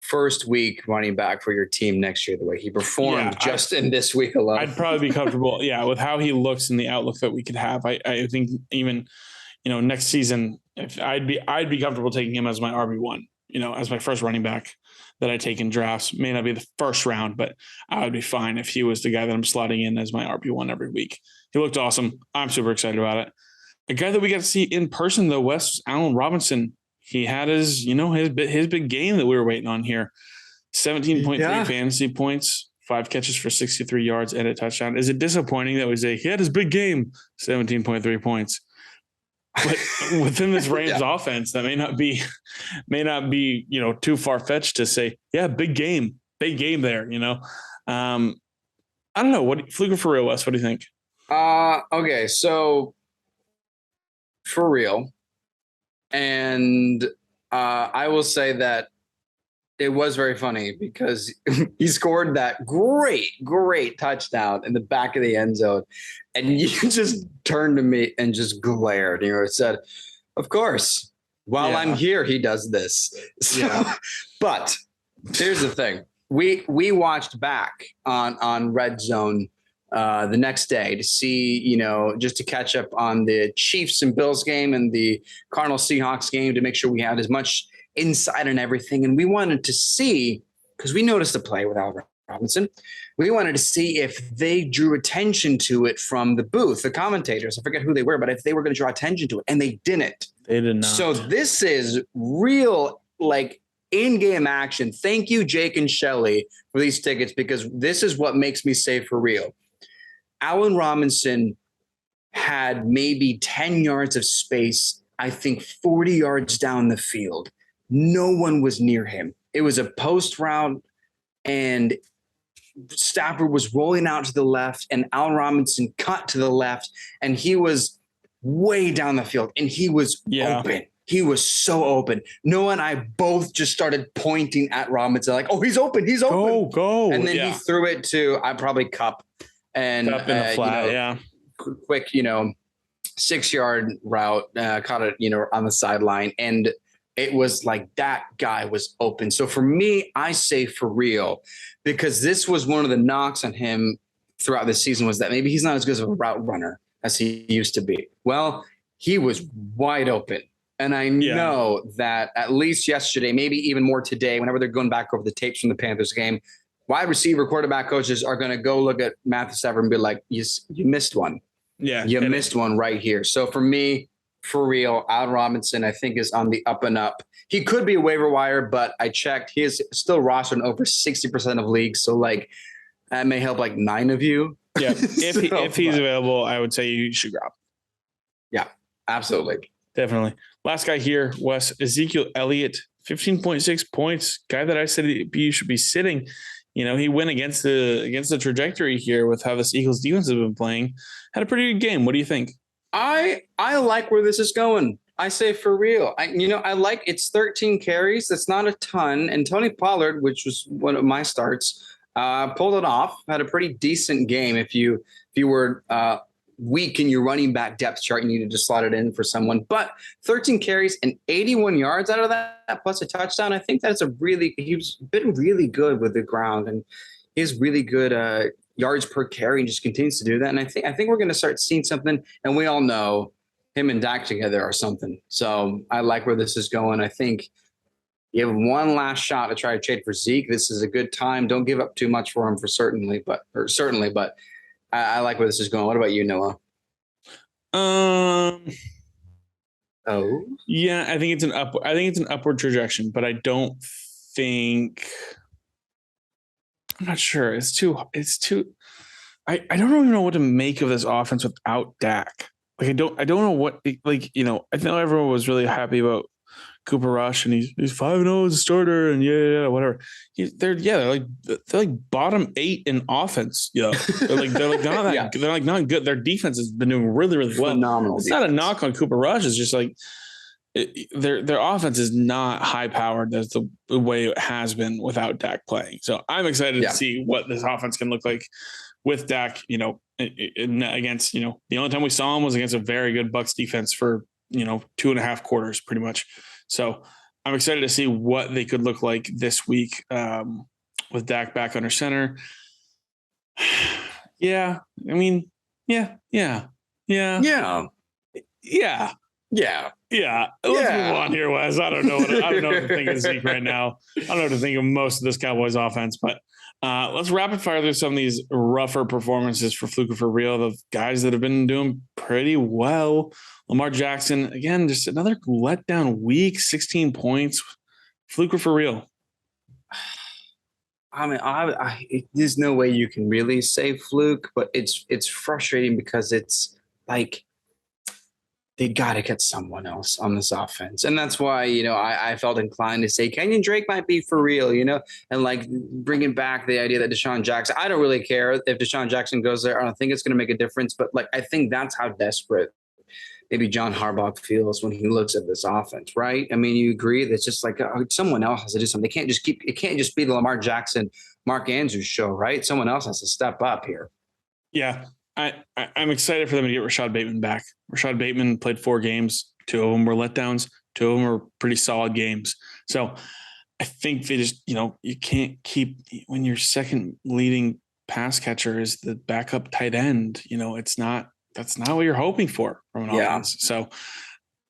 [SPEAKER 2] first week running back for your team next year. The way he performed in this week alone,
[SPEAKER 1] I'd probably be comfortable. With how he looks and the outlook that we could have. I think even next season, if I'd be comfortable taking him as my RB1. As my first running back that I take in drafts. May not be the first round, but I would be fine if he was the guy that I'm slotting in as my RB1 every week. He looked awesome. I'm super excited about it. A guy that we got to see in person, though, Wes, Allen Robinson. He had his big game that we were waiting on here. 17.3 fantasy points, 5 catches for 63 yards and a touchdown. Is it disappointing that we say he had his big game, 17.3 points? But within this Rams offense, that may not be too far fetched to say, big game there. I don't know. What Fluke and For Real, Wes? What do you think?
[SPEAKER 2] Okay, so. For real. And I will say that it was very funny because he scored that great touchdown in the back of the end zone. And you just turned to me and just glared. It said, of course, while I'm here, he does this. So, but here's the thing. We watched back on Red Zone the next day to see, just to catch up on the Chiefs and Bills game and the Cardinals Seahawks game to make sure we had as much insight and everything. And we wanted to see, because we noticed the play with Allen Robinson, we wanted to see if they drew attention to it from the booth, the commentators. I forget who they were, but if they were going to draw attention to it, and they didn't.
[SPEAKER 1] They did not.
[SPEAKER 2] So this is real, like, in-game action. Thank you, Jake and Shelley, for these tickets, because this is what makes me say for real. Allen Robinson had maybe 10 yards of space, I think 40 yards down the field. No one was near him. It was a post route, and Stafford was rolling out to the left, and Allen Robinson cut to the left, and he was way down the field, and he was open. He was so open. Noah and I both just started pointing at Robinson like, oh, he's open. He's open.
[SPEAKER 1] Go.
[SPEAKER 2] And then he threw it to probably Cup. And
[SPEAKER 1] up in the flat,
[SPEAKER 2] quick, 6-yard route, caught it, on the sideline, and it was like that guy was open. So for me, I say for real, because this was one of the knocks on him throughout the season was that maybe he's not as good of a route runner as he used to be. Well, he was wide open. And I know that at least yesterday, maybe even more today, whenever they're going back over the tapes from the Panthers game, wide receiver quarterback coaches are going to go look at Matthew Stafford and be like, you missed one.
[SPEAKER 1] Yeah.
[SPEAKER 2] You missed one right here. So for me, for real. Allen Robinson, I think, is on the up and up. He could be a waiver wire, but I checked. He is still rostered in over 60% of leagues. So, like, that may help like 9 of you.
[SPEAKER 1] Yeah. If he's available, I would say you should grab.
[SPEAKER 2] Yeah, absolutely.
[SPEAKER 1] Definitely. Last guy here was Ezekiel Elliott, 15.6 points. Guy that I said you should be sitting. He went against the trajectory here with how this Eagles defense has been playing. Had a pretty good game. What do you think?
[SPEAKER 2] I like where this is going. I say for real. I like it's 13 carries. That's not a ton. And Tony Pollard, which was one of my starts, pulled it off. Had a pretty decent game. If you were weak in your running back depth chart, you needed to slot it in for someone. But 13 carries and 81 yards out of that, plus a touchdown. I think that's he's been really good with the ground, and he's really good yards per carry, and just continues to do that. And I think we're going to start seeing something. And we all know him and Dak together are something. So I like where this is going. I think you have one last shot to try to trade for Zeke. This is a good time. Don't give up too much for him certainly, but I like where this is going. What about you, Noah?
[SPEAKER 1] Yeah, I think it's an upward trajectory, but I don't think. I'm not sure. It's too. I don't even know what to make of this offense without Dak. Like I don't know what I know everyone was really happy about Cooper Rush, and he's 5-0 as a starter, and whatever. They're like bottom 8 in offense. They're like not that
[SPEAKER 2] yeah.
[SPEAKER 1] They're like not good. Their defense has been doing really, really well.
[SPEAKER 2] Phenomenal.
[SPEAKER 1] It's
[SPEAKER 2] defense.
[SPEAKER 1] not a knock on Cooper Rush. It's just like their offense is not high powered. That's the way it has been without Dak playing. So I'm excited to see what this offense can look like with Dak. Against the only time we saw him was against a very good Bucs defense for 2.5 quarters, pretty much. So I'm excited to see what they could look like this week with Dak back under center. Yeah. I mean, yeah. Let's move on here, Wes. I don't know what to think of Zeke right now. I don't know what to think of most of this Cowboys offense, but let's rapid fire through some of these rougher performances for Fluke and For Real, the guys that have been doing pretty well. Lamar Jackson, again, just another letdown week, 16 points. Fluke or For Real?
[SPEAKER 2] I mean, there's no way you can really say Fluke, but it's frustrating because it's like they got to get someone else on this offense. And that's why, I felt inclined to say Kenyon Drake might be For Real, and like bringing back the idea that Deshaun Jackson, I don't really care if Deshaun Jackson goes there. I don't think it's going to make a difference, but like, I think that's how desperate maybe John Harbaugh feels when he looks at this offense, right? I mean, you agree that's just like someone else has to do something. It can't just be the Lamar Jackson, Mark Andrews show, right? Someone else has to step up here.
[SPEAKER 1] Yeah. I'm excited for them to get Rashad Bateman back. Rashad Bateman played 4 games. 2 of them were letdowns. 2 of them were pretty solid games. So I think they just, you can't keep when your second leading pass catcher is the backup tight end. That's not what you're hoping for from an offense. So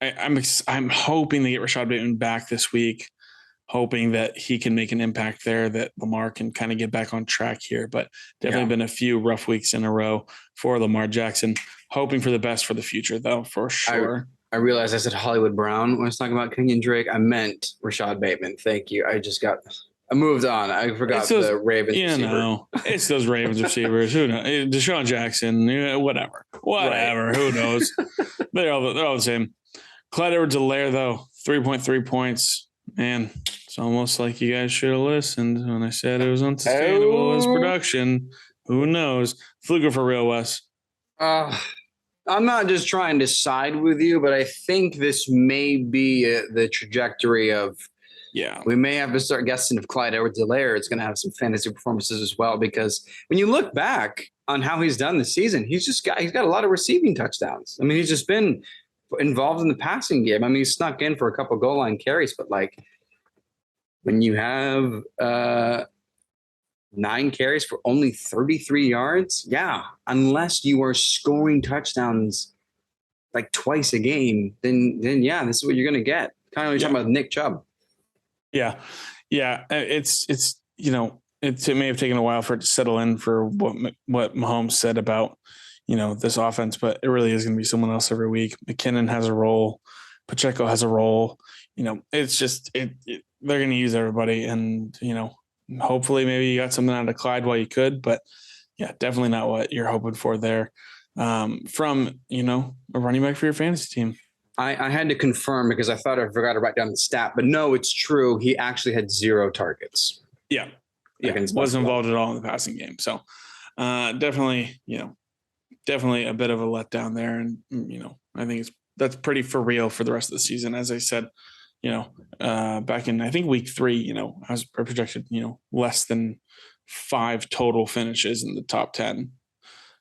[SPEAKER 1] I'm hoping they get Rashad Bateman back this week, hoping that he can make an impact there, that Lamar can kind of get back on track here. But definitely been a few rough weeks in a row for Lamar Jackson. Hoping for the best for the future, though, for sure.
[SPEAKER 2] I realized I said Hollywood Brown when I was talking about Kenyon Drake. I meant Rashad Bateman. Thank you. I moved on. I forgot the Ravens receiver.
[SPEAKER 1] It's those Ravens receivers. Who knows? Deshaun Jackson, whatever. Right. Who knows? They're all the same. Clyde Edwards-Helaire, though, 3.3 points. Man, it's almost like you guys should have listened when I said it was unsustainable as production. Who knows? Fluke or For Real, Wes?
[SPEAKER 2] I'm not just trying to side with you, but I think this may be the trajectory of. Yeah, we may have to start guessing if Clyde Edwards-Helaire is going to have some fantasy performances as well, because when you look back on how he's done this season, he's got a lot of receiving touchdowns. I mean, he's just been involved in the passing game. I mean, he snuck in for a couple goal line carries, but like when you have 9 carries for only 33 yards, unless you are scoring touchdowns like twice a game, then this is what you're going to get. Kind of like talking about Nick Chubb.
[SPEAKER 1] Yeah. It's it may have taken a while for it to settle in for what Mahomes said about this offense, but it really is going to be someone else every week. McKinnon has a role. Pacheco has a role. It's just they're going to use everybody, and hopefully maybe you got something out of Clyde while you could, but yeah, definitely not what you're hoping for there from a running back for your fantasy team.
[SPEAKER 2] I had to confirm because I thought I forgot to write down the stat, but no, it's true. He actually had 0 targets.
[SPEAKER 1] Yeah. Wasn't involved at all in the passing game. So definitely a bit of a letdown there. And, I think that's pretty for real for the rest of the season. As I said, back in, I think week 3, I was projected, less than 5 total finishes in the top 10.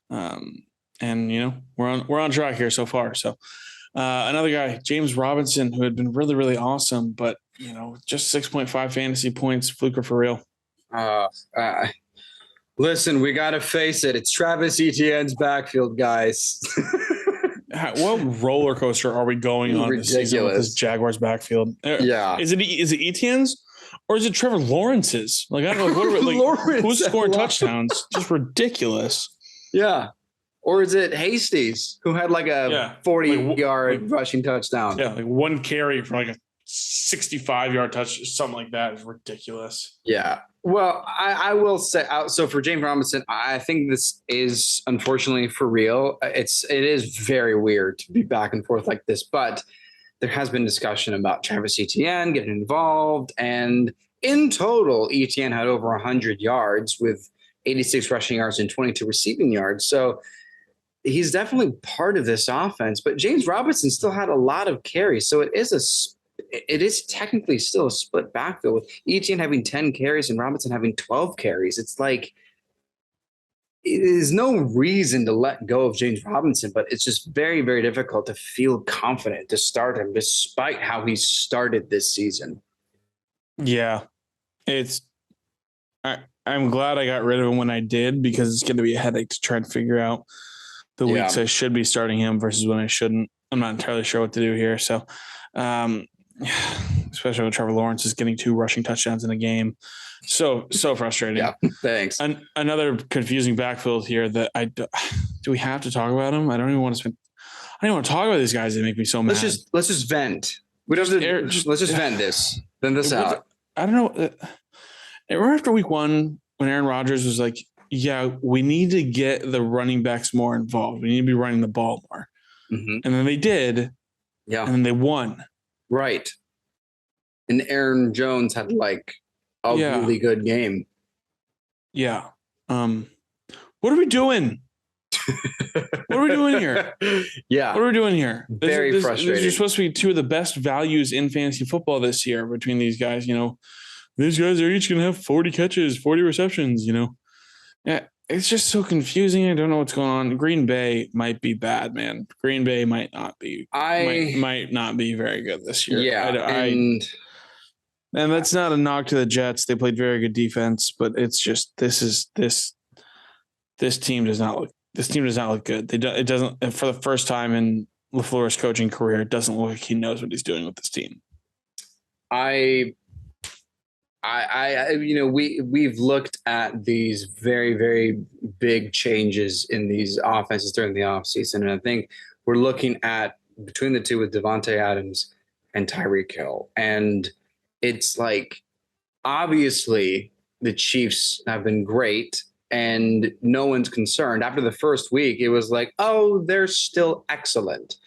[SPEAKER 1] And, we're on track here so far. So another guy, James Robinson, who had been really, really awesome, but, just 6.5 fantasy points, Fluke or For Real.
[SPEAKER 2] Listen, we got to face it. It's Travis Etienne's backfield, guys.
[SPEAKER 1] What roller coaster are we going on this season with this Jaguars backfield?
[SPEAKER 2] Yeah.
[SPEAKER 1] Is it Etienne's or is it Trevor Lawrence's? Like, I don't know. Who's scoring touchdowns? Just ridiculous.
[SPEAKER 2] Yeah. Or is it Hastings, who had like a 40-yard rushing touchdown?
[SPEAKER 1] Yeah, like 1 carry for like a 65-yard touch, something like that is ridiculous.
[SPEAKER 2] Yeah. Well, I will say, so for James Robinson, I think this is unfortunately for real. It is very weird to be back and forth like this, but there has been discussion about Travis Etienne getting involved. And in total, Etienne had over 100 yards with 86 rushing yards and 22 receiving yards. So he's definitely part of this offense, but James Robinson still had a lot of carries. So it is technically still a split backfield with Etienne having 10 carries and Robinson having 12 carries. It's like, there's no reason to let go of James Robinson, but it's just very, very difficult to feel confident to start him despite how he started this season.
[SPEAKER 1] Yeah, I'm glad I got rid of him when I did, because it's going to be a headache to try and figure out the weeks I should be starting him versus when I shouldn't. I'm not entirely sure what to do here. So, especially when Trevor Lawrence is getting 2 rushing touchdowns in a game. So frustrating.
[SPEAKER 2] Yeah, thanks.
[SPEAKER 1] Another confusing backfield here that do we have to talk about him? I don't even want to talk about these guys. They make me so mad.
[SPEAKER 2] Let's just vent. We don't have to, let's just vent this. Vent this out.
[SPEAKER 1] I don't know. Remember after week 1 when Aaron Rodgers was like, yeah, we need to get the running backs more involved. We need to be running the ball more. Mm-hmm. And then they did. Yeah. And then they won.
[SPEAKER 2] Right. And Aaron Jones had like a really good game.
[SPEAKER 1] Yeah. What are we doing? What are we doing here?
[SPEAKER 2] Yeah.
[SPEAKER 1] What are we doing here?
[SPEAKER 2] Very frustrating.
[SPEAKER 1] These are supposed to be 2 of the best values in fantasy football this year between these guys. These guys are each going to have 40 catches, 40 receptions, Yeah, it's just so confusing. I don't know what's going on. Green Bay might be bad, man. Green Bay might not be. Might not be very good this year.
[SPEAKER 2] Yeah,
[SPEAKER 1] and that's not a knock to the Jets. They played very good defense, but it's just this team does not look good. It doesn't, for the first time in LaFleur's coaching career, it doesn't look like he knows what he's doing with this team. We've looked at these very, very big changes in these offenses during the offseason. And I think we're looking at between the 2 with Devontae Adams and Tyreek Hill. And it's like, obviously the Chiefs have been great and no one's concerned. After the first week, it was like, oh, they're still excellent.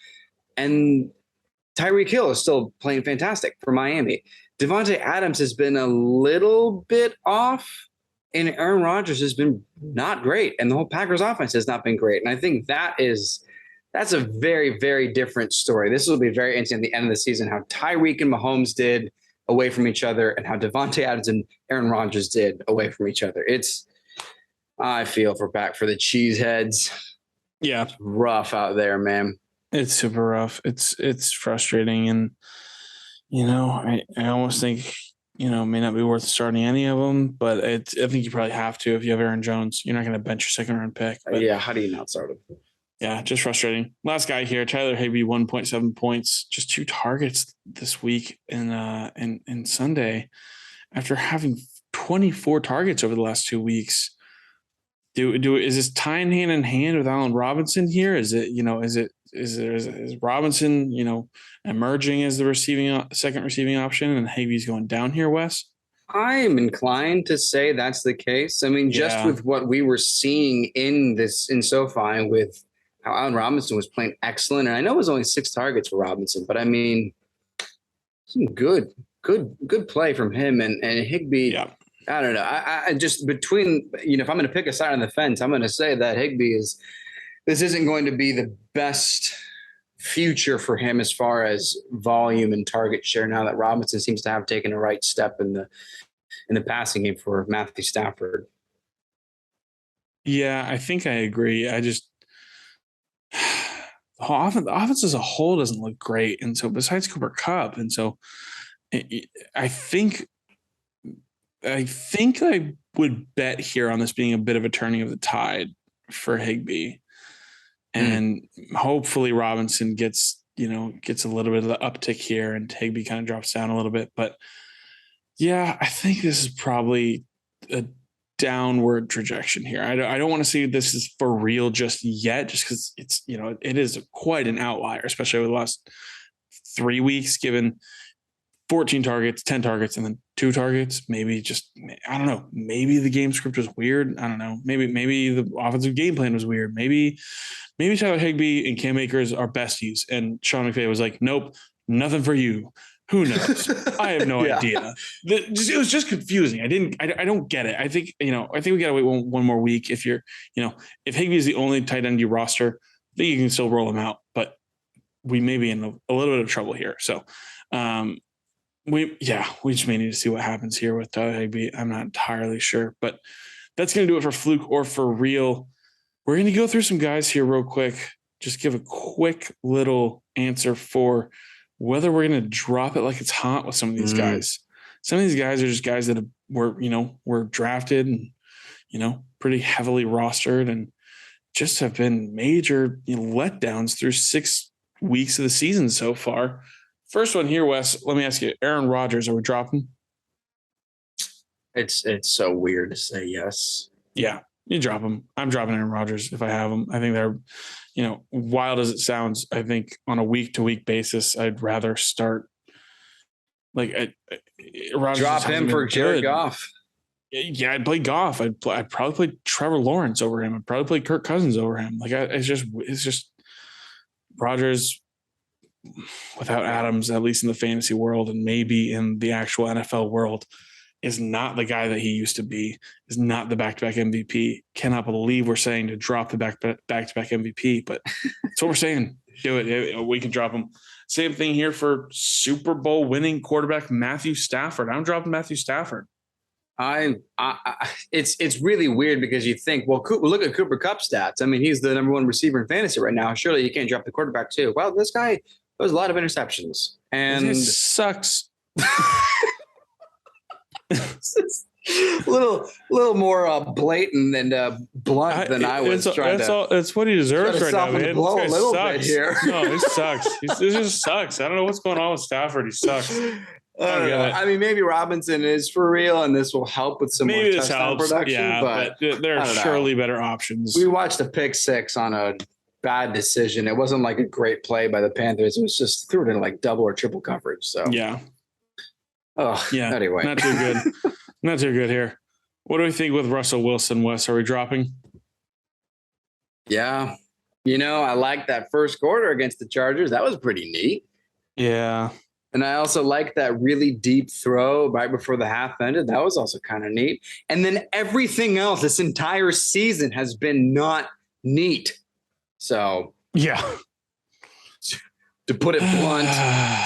[SPEAKER 1] And Tyreek Hill is still playing fantastic for Miami. Devontae Adams has been a little bit off, and Aaron Rodgers has been not great, and the whole Packers offense has not been great. And I think that's a very, very different story. This will be very interesting at the end of the season, how Tyreek and Mahomes did away from each other and how Devontae Adams and Aaron Rodgers did away from each other. I feel for the cheeseheads. Yeah.
[SPEAKER 2] It's rough out there, man.
[SPEAKER 1] It's super rough. It's frustrating. And, I almost think, it may not be worth starting any of them, but I think you probably have to if you have Aaron Jones. You're not going to bench your 2nd-round pick. But,
[SPEAKER 2] how do you not start him?
[SPEAKER 1] Yeah, just frustrating. Last guy here, Tyler Higbee, 1.7 points, just 2 targets this week in Sunday after having 24 targets over the last 2 weeks. Is this tying hand in hand with Allen Robinson here? Is it, is Robinson, emerging as the second receiving option and Higby's going down here, Wes?
[SPEAKER 2] I'm inclined to say that's the case. I mean, just with what we were seeing in SoFi with how Allen Robinson was playing excellent. And I know it was only 6 targets for Robinson, but I mean, some good play from him and Higbee.
[SPEAKER 1] Yeah.
[SPEAKER 2] I don't know. I just between, if I'm going to pick a side on the fence, I'm going to say that this isn't going to be the best future for him as far as volume and target share now that Robinson seems to have taken a right step in the passing game for Matthew Stafford.
[SPEAKER 1] Yeah, I think I agree. The offense as a whole doesn't look great. And so besides Cooper Kupp, and so I think I would bet here on this being a bit of a turning of the tide for Higbee. And hopefully Robinson gets a little bit of the uptick here and Higbee kind of drops down a little bit. But yeah, I think this is probably a downward trajectory here. I don't want to say this is for real just yet, just because it's, it is quite an outlier, especially over the last 3 weeks, given 14 targets, 10 targets, and then 2 targets. Maybe I don't know. Maybe the game script was weird. I don't know. Maybe the offensive game plan was weird. Maybe Tyler Higbee and Cam Akers are besties. And Sean McVay was like, nope, nothing for you. Who knows? I have no idea. It was just confusing. I don't get it. I think we got to wait one more week. If if Higbee is the only tight end you roster, I think you can still roll him out, but we may be in a little bit of trouble here. So, we just may need to see what happens here with Tyler Higbee. I'm not entirely sure, but that's going to do it for Fluke or For Real. We're going to go through some guys here real quick. Just give a quick little answer for whether we're going to drop it like it's hot with some of these guys. Some of these guys are just guys that were drafted and, pretty heavily rostered and just have been major letdowns through 6 weeks of the season so far. First one here, Wes, let me ask you, Aaron Rodgers, are we dropping?
[SPEAKER 2] It's so weird to say yes.
[SPEAKER 1] Yeah, you drop him. I'm dropping Aaron Rodgers if I have him. I think they're, wild as it sounds, I think on a week-to-week basis, I'd rather start Rodgers.
[SPEAKER 2] Drop him for Jared Goff.
[SPEAKER 1] Yeah, I'd play Goff. I'd probably play Trevor Lawrence over him. I'd probably play Kirk Cousins over him. It's just Rodgers without Adams, at least in the fantasy world and maybe in the actual NFL world, is not the guy that he used to be, is not the back-to-back MVP. Cannot believe we're saying to drop the back-to-back MVP, but that's what we're saying. Do it. We can drop him. Same thing here for Super Bowl winning quarterback Matthew Stafford. I'm dropping Matthew Stafford.
[SPEAKER 2] It's really weird because you think, well, look at Cooper Kupp stats. I mean, he's the number 1 receiver in fantasy right now. Surely you can't drop the quarterback too. Well, this guy throws a lot of interceptions and
[SPEAKER 1] it sucks.
[SPEAKER 2] little more blatant and blunt than I was trying to.
[SPEAKER 1] That's what he deserves right now, man.
[SPEAKER 2] Blow a little bit here.
[SPEAKER 1] No, he sucks. It just sucks. I don't know what's going on with Stafford. He sucks.
[SPEAKER 2] I don't know. I mean, maybe Robinson is for real, and this will help with some more touchdown production.
[SPEAKER 1] Yeah, but there are surely better options.
[SPEAKER 2] We watched a pick six on a bad decision. It wasn't like a great play by the Panthers. It was just threw it in like double or triple coverage. So
[SPEAKER 1] yeah.
[SPEAKER 2] Oh yeah. Anyway,
[SPEAKER 1] not too good. Not too good here. What do we think with Russell Wilson, Wes? Are we dropping?
[SPEAKER 2] Yeah. I like that first quarter against the Chargers. That was pretty neat.
[SPEAKER 1] Yeah.
[SPEAKER 2] And I also like that really deep throw right before the half ended. That was also kind of neat. And then everything else this entire season has been not neat. So
[SPEAKER 1] yeah.
[SPEAKER 2] To put it blunt,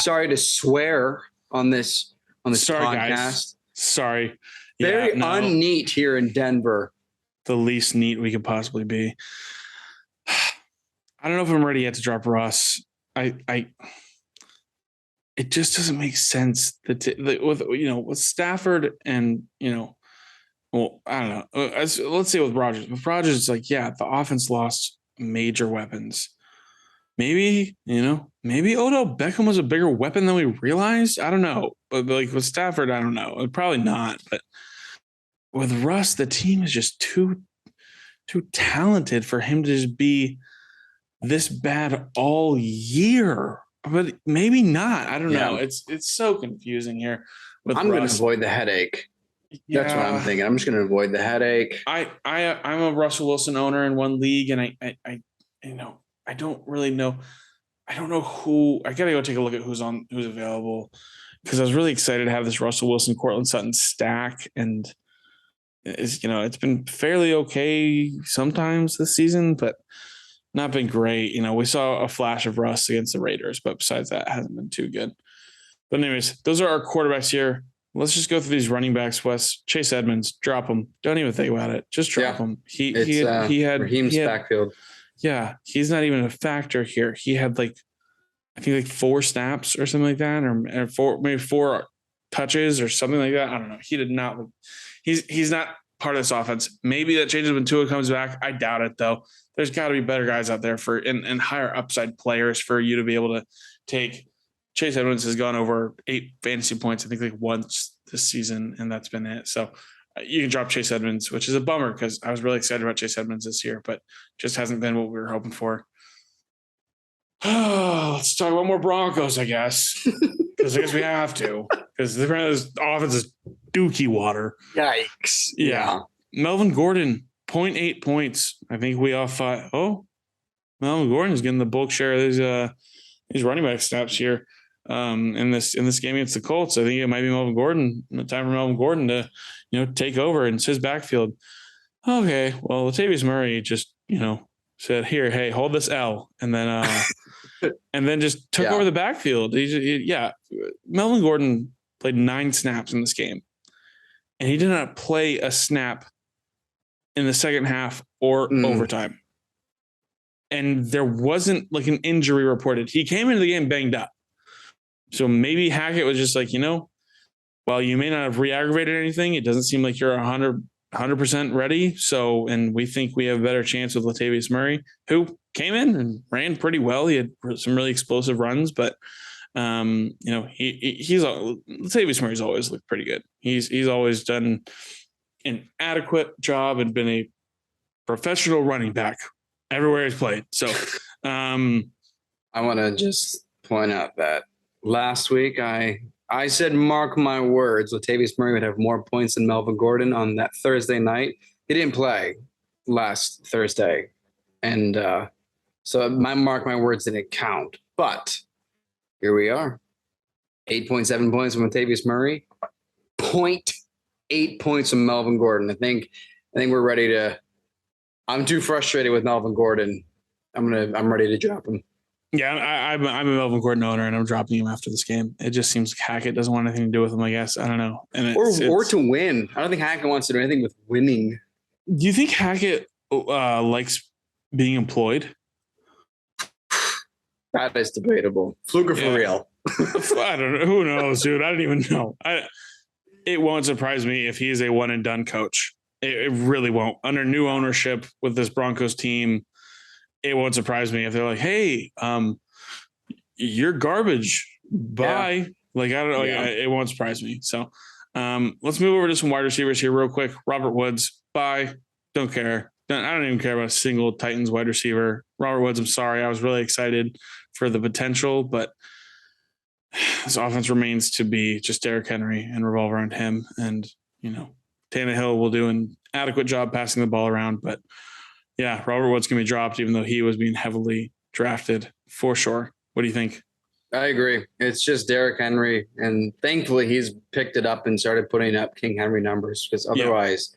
[SPEAKER 2] sorry to swear on this
[SPEAKER 1] sorry,
[SPEAKER 2] podcast.
[SPEAKER 1] Guys. Sorry.
[SPEAKER 2] Very unneat here in Denver.
[SPEAKER 1] The least neat we could possibly be. I don't know if I'm ready yet to drop Russ. It just doesn't make sense with Stafford and, well, I don't know. Let's say with Rodgers. With Rodgers, it's like, yeah, the offense lost major weapons. Maybe Odell Beckham was a bigger weapon than we realized. I don't know. But like with Stafford, I don't know. Probably not. But with Russ, the team is just too too talented for him to just be this bad all year. But maybe not. I don't know. It's so confusing here.
[SPEAKER 2] I'm going to avoid the headache.
[SPEAKER 1] Yeah.
[SPEAKER 2] That's what I'm thinking. I'm just going to avoid the headache.
[SPEAKER 1] I'm a Russell Wilson owner in one league, and I don't really know. I don't know who. I gotta go take a look at who's available, because I was really excited to have this Russell Wilson, Cortland Sutton stack, and it's been fairly okay sometimes this season, but not been great. We saw a flash of Russ against the Raiders, but besides that, it hasn't been too good. But anyways, those are our quarterbacks here. Let's just go through these running backs. Wes, Chase Edmonds, drop him. Don't even think about it. Just drop him. He had
[SPEAKER 2] Raheem's backfield.
[SPEAKER 1] Yeah, he's not even a factor here. He had I think 4 snaps or something like that, or maybe 4 touches or something like that. I don't know. He did not. He's not part of this offense. Maybe that changes when Tua comes back. I doubt it though. There's got to be better guys out there and higher upside players for you to be able to take. Chase Edmonds has gone over 8 fantasy points, I think once this season, and that's been it. So you can drop Chase Edmonds, which is a bummer because I was really excited about Chase Edmonds this year, but just hasn't been what we were hoping for. Let's talk about more Broncos, I guess, because I guess we have to, because this offense is dookie water.
[SPEAKER 2] Yikes.
[SPEAKER 1] Yeah. Melvin Gordon, 0.8 points. I think we all thought, Melvin Gordon is getting the bulk share of these running back snaps here in this game against the Colts. I think it might be Melvin Gordon. Time for Melvin Gordon to take over, and it's his backfield. Okay, well, Latavius Murray just said, "Here, hey, hold this L," and then just took over the backfield. Melvin Gordon played 9 snaps in this game, and he did not play a snap in the second half or overtime. And there wasn't an injury reported. He came into the game banged up. So maybe Hackett was just while you may not have re-aggravated anything, it doesn't seem like you're 100% ready. So, and we think we have a better chance with Latavius Murray, who came in and ran pretty well. He had some really explosive runs, but Latavius Murray's always looked pretty good. He's always done an adequate job and been a professional running back everywhere he's played. So
[SPEAKER 2] I want to just point out that last week I said, mark my words, Latavius Murray would have more points than Melvin Gordon on that Thursday night. He didn't play last Thursday. And so mark my words didn't count. But here we are. 8.7 points from Latavius Murray. 0.8 points from Melvin Gordon. I think we're ready to. I'm too frustrated with Melvin Gordon. I'm ready to drop him.
[SPEAKER 1] Yeah, I'm a Melvin Gordon owner, and I'm dropping him after this game. It just seems like Hackett doesn't want anything to do with him, I guess. I don't know. And
[SPEAKER 2] or to win. I don't think Hackett wants to do anything with winning.
[SPEAKER 1] Do you think Hackett likes being employed?
[SPEAKER 2] That is debatable. Fluke or For Real?
[SPEAKER 1] I don't know. Who knows, dude? I don't even know. It won't surprise me if he's a one-and-done coach. It really won't. Under new ownership with this Broncos team, it won't surprise me if they're like, "Hey, you're garbage. Bye." Yeah. I don't know. Yeah. It won't surprise me. So, let's move over to some wide receivers here real quick. Robert Woods, bye. Don't care. I don't even care about a single Titans wide receiver. Robert Woods, I'm sorry. I was really excited for the potential, but this offense remains to be just Derrick Henry and revolve around him. And, Tannehill will do an adequate job passing the ball around, but yeah, Robert Woods can be dropped, even though he was being heavily drafted for sure. What do you think?
[SPEAKER 2] I agree. It's just Derrick Henry, and thankfully he's picked it up and started putting up King Henry numbers, because otherwise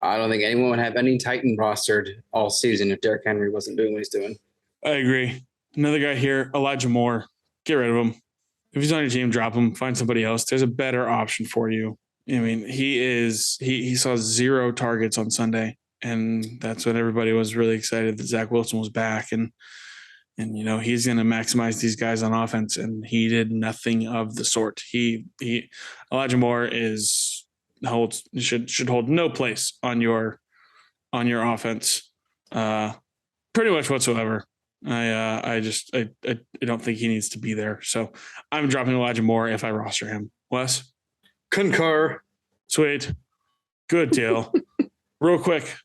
[SPEAKER 2] I don't think anyone would have any Titan rostered all season if Derrick Henry wasn't doing what he's doing.
[SPEAKER 1] I agree. Another guy here, Elijah Moore. Get rid of him. If he's on your team, drop him. Find somebody else. There's a better option for you. I mean, he saw 0 targets on Sunday, and that's when everybody was really excited that Zach Wilson was back, and he's going to maximize these guys on offense, and he did nothing of the sort. Elijah Moore should hold no place on your offense, pretty much whatsoever. I don't think he needs to be there. So I'm dropping Elijah Moore if I roster him. Wes?
[SPEAKER 2] Concur.
[SPEAKER 1] Sweet. Good deal. Real quick,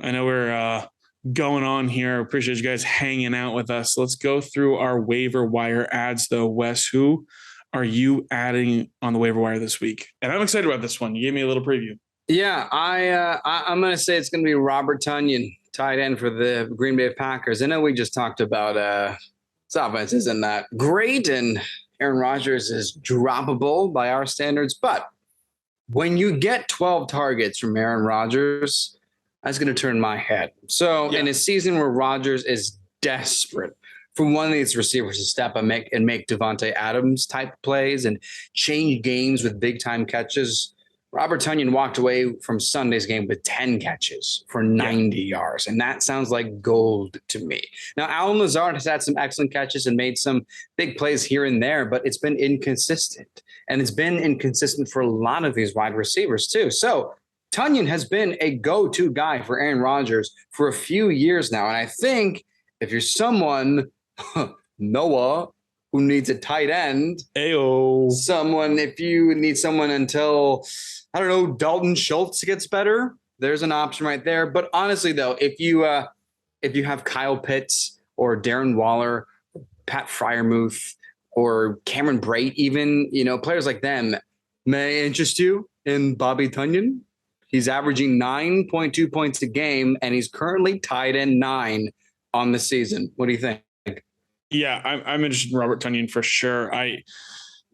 [SPEAKER 1] I know we're going on here. Appreciate you guys hanging out with us. Let's go through our waiver wire ads, though. Wes, who are you adding on the waiver wire this week? And I'm excited about this one. You gave me a little preview.
[SPEAKER 2] Yeah, I'm going to say it's going to be Robert Tonyan, tight end for the Green Bay Packers. I know we just talked about his offense isn't that great, and Aaron Rodgers is droppable by our standards. But when you get 12 targets from Aaron Rodgers, that's going to turn my head. So in a season where Rodgers is desperate for one of these receivers to step and make Devontae Adams type plays and change games with big time catches, Robert Tonyan walked away from Sunday's game with 10 catches for 90 yards, and that sounds like gold to me. Now, Allen Lazard has had some excellent catches and made some big plays here and there, but it's been inconsistent, and it's been inconsistent for a lot of these wide receivers too. So Tonyan has been a go-to guy for Aaron Rodgers for a few years now, and I think if you're someone, Noah, who needs a tight end, if you need someone until, I don't know, Dalton Schultz gets better, there's an option right there. But honestly, though, if you have Kyle Pitts or Darren Waller, Pat Freiermuth, or Cameron Brate, even, players like them may interest you in Bobby Tonyan. He's averaging 9.2 points a game, and he's currently tied in 9 on the season. What do you think?
[SPEAKER 1] Yeah, I'm interested in Robert Tonyan for sure. I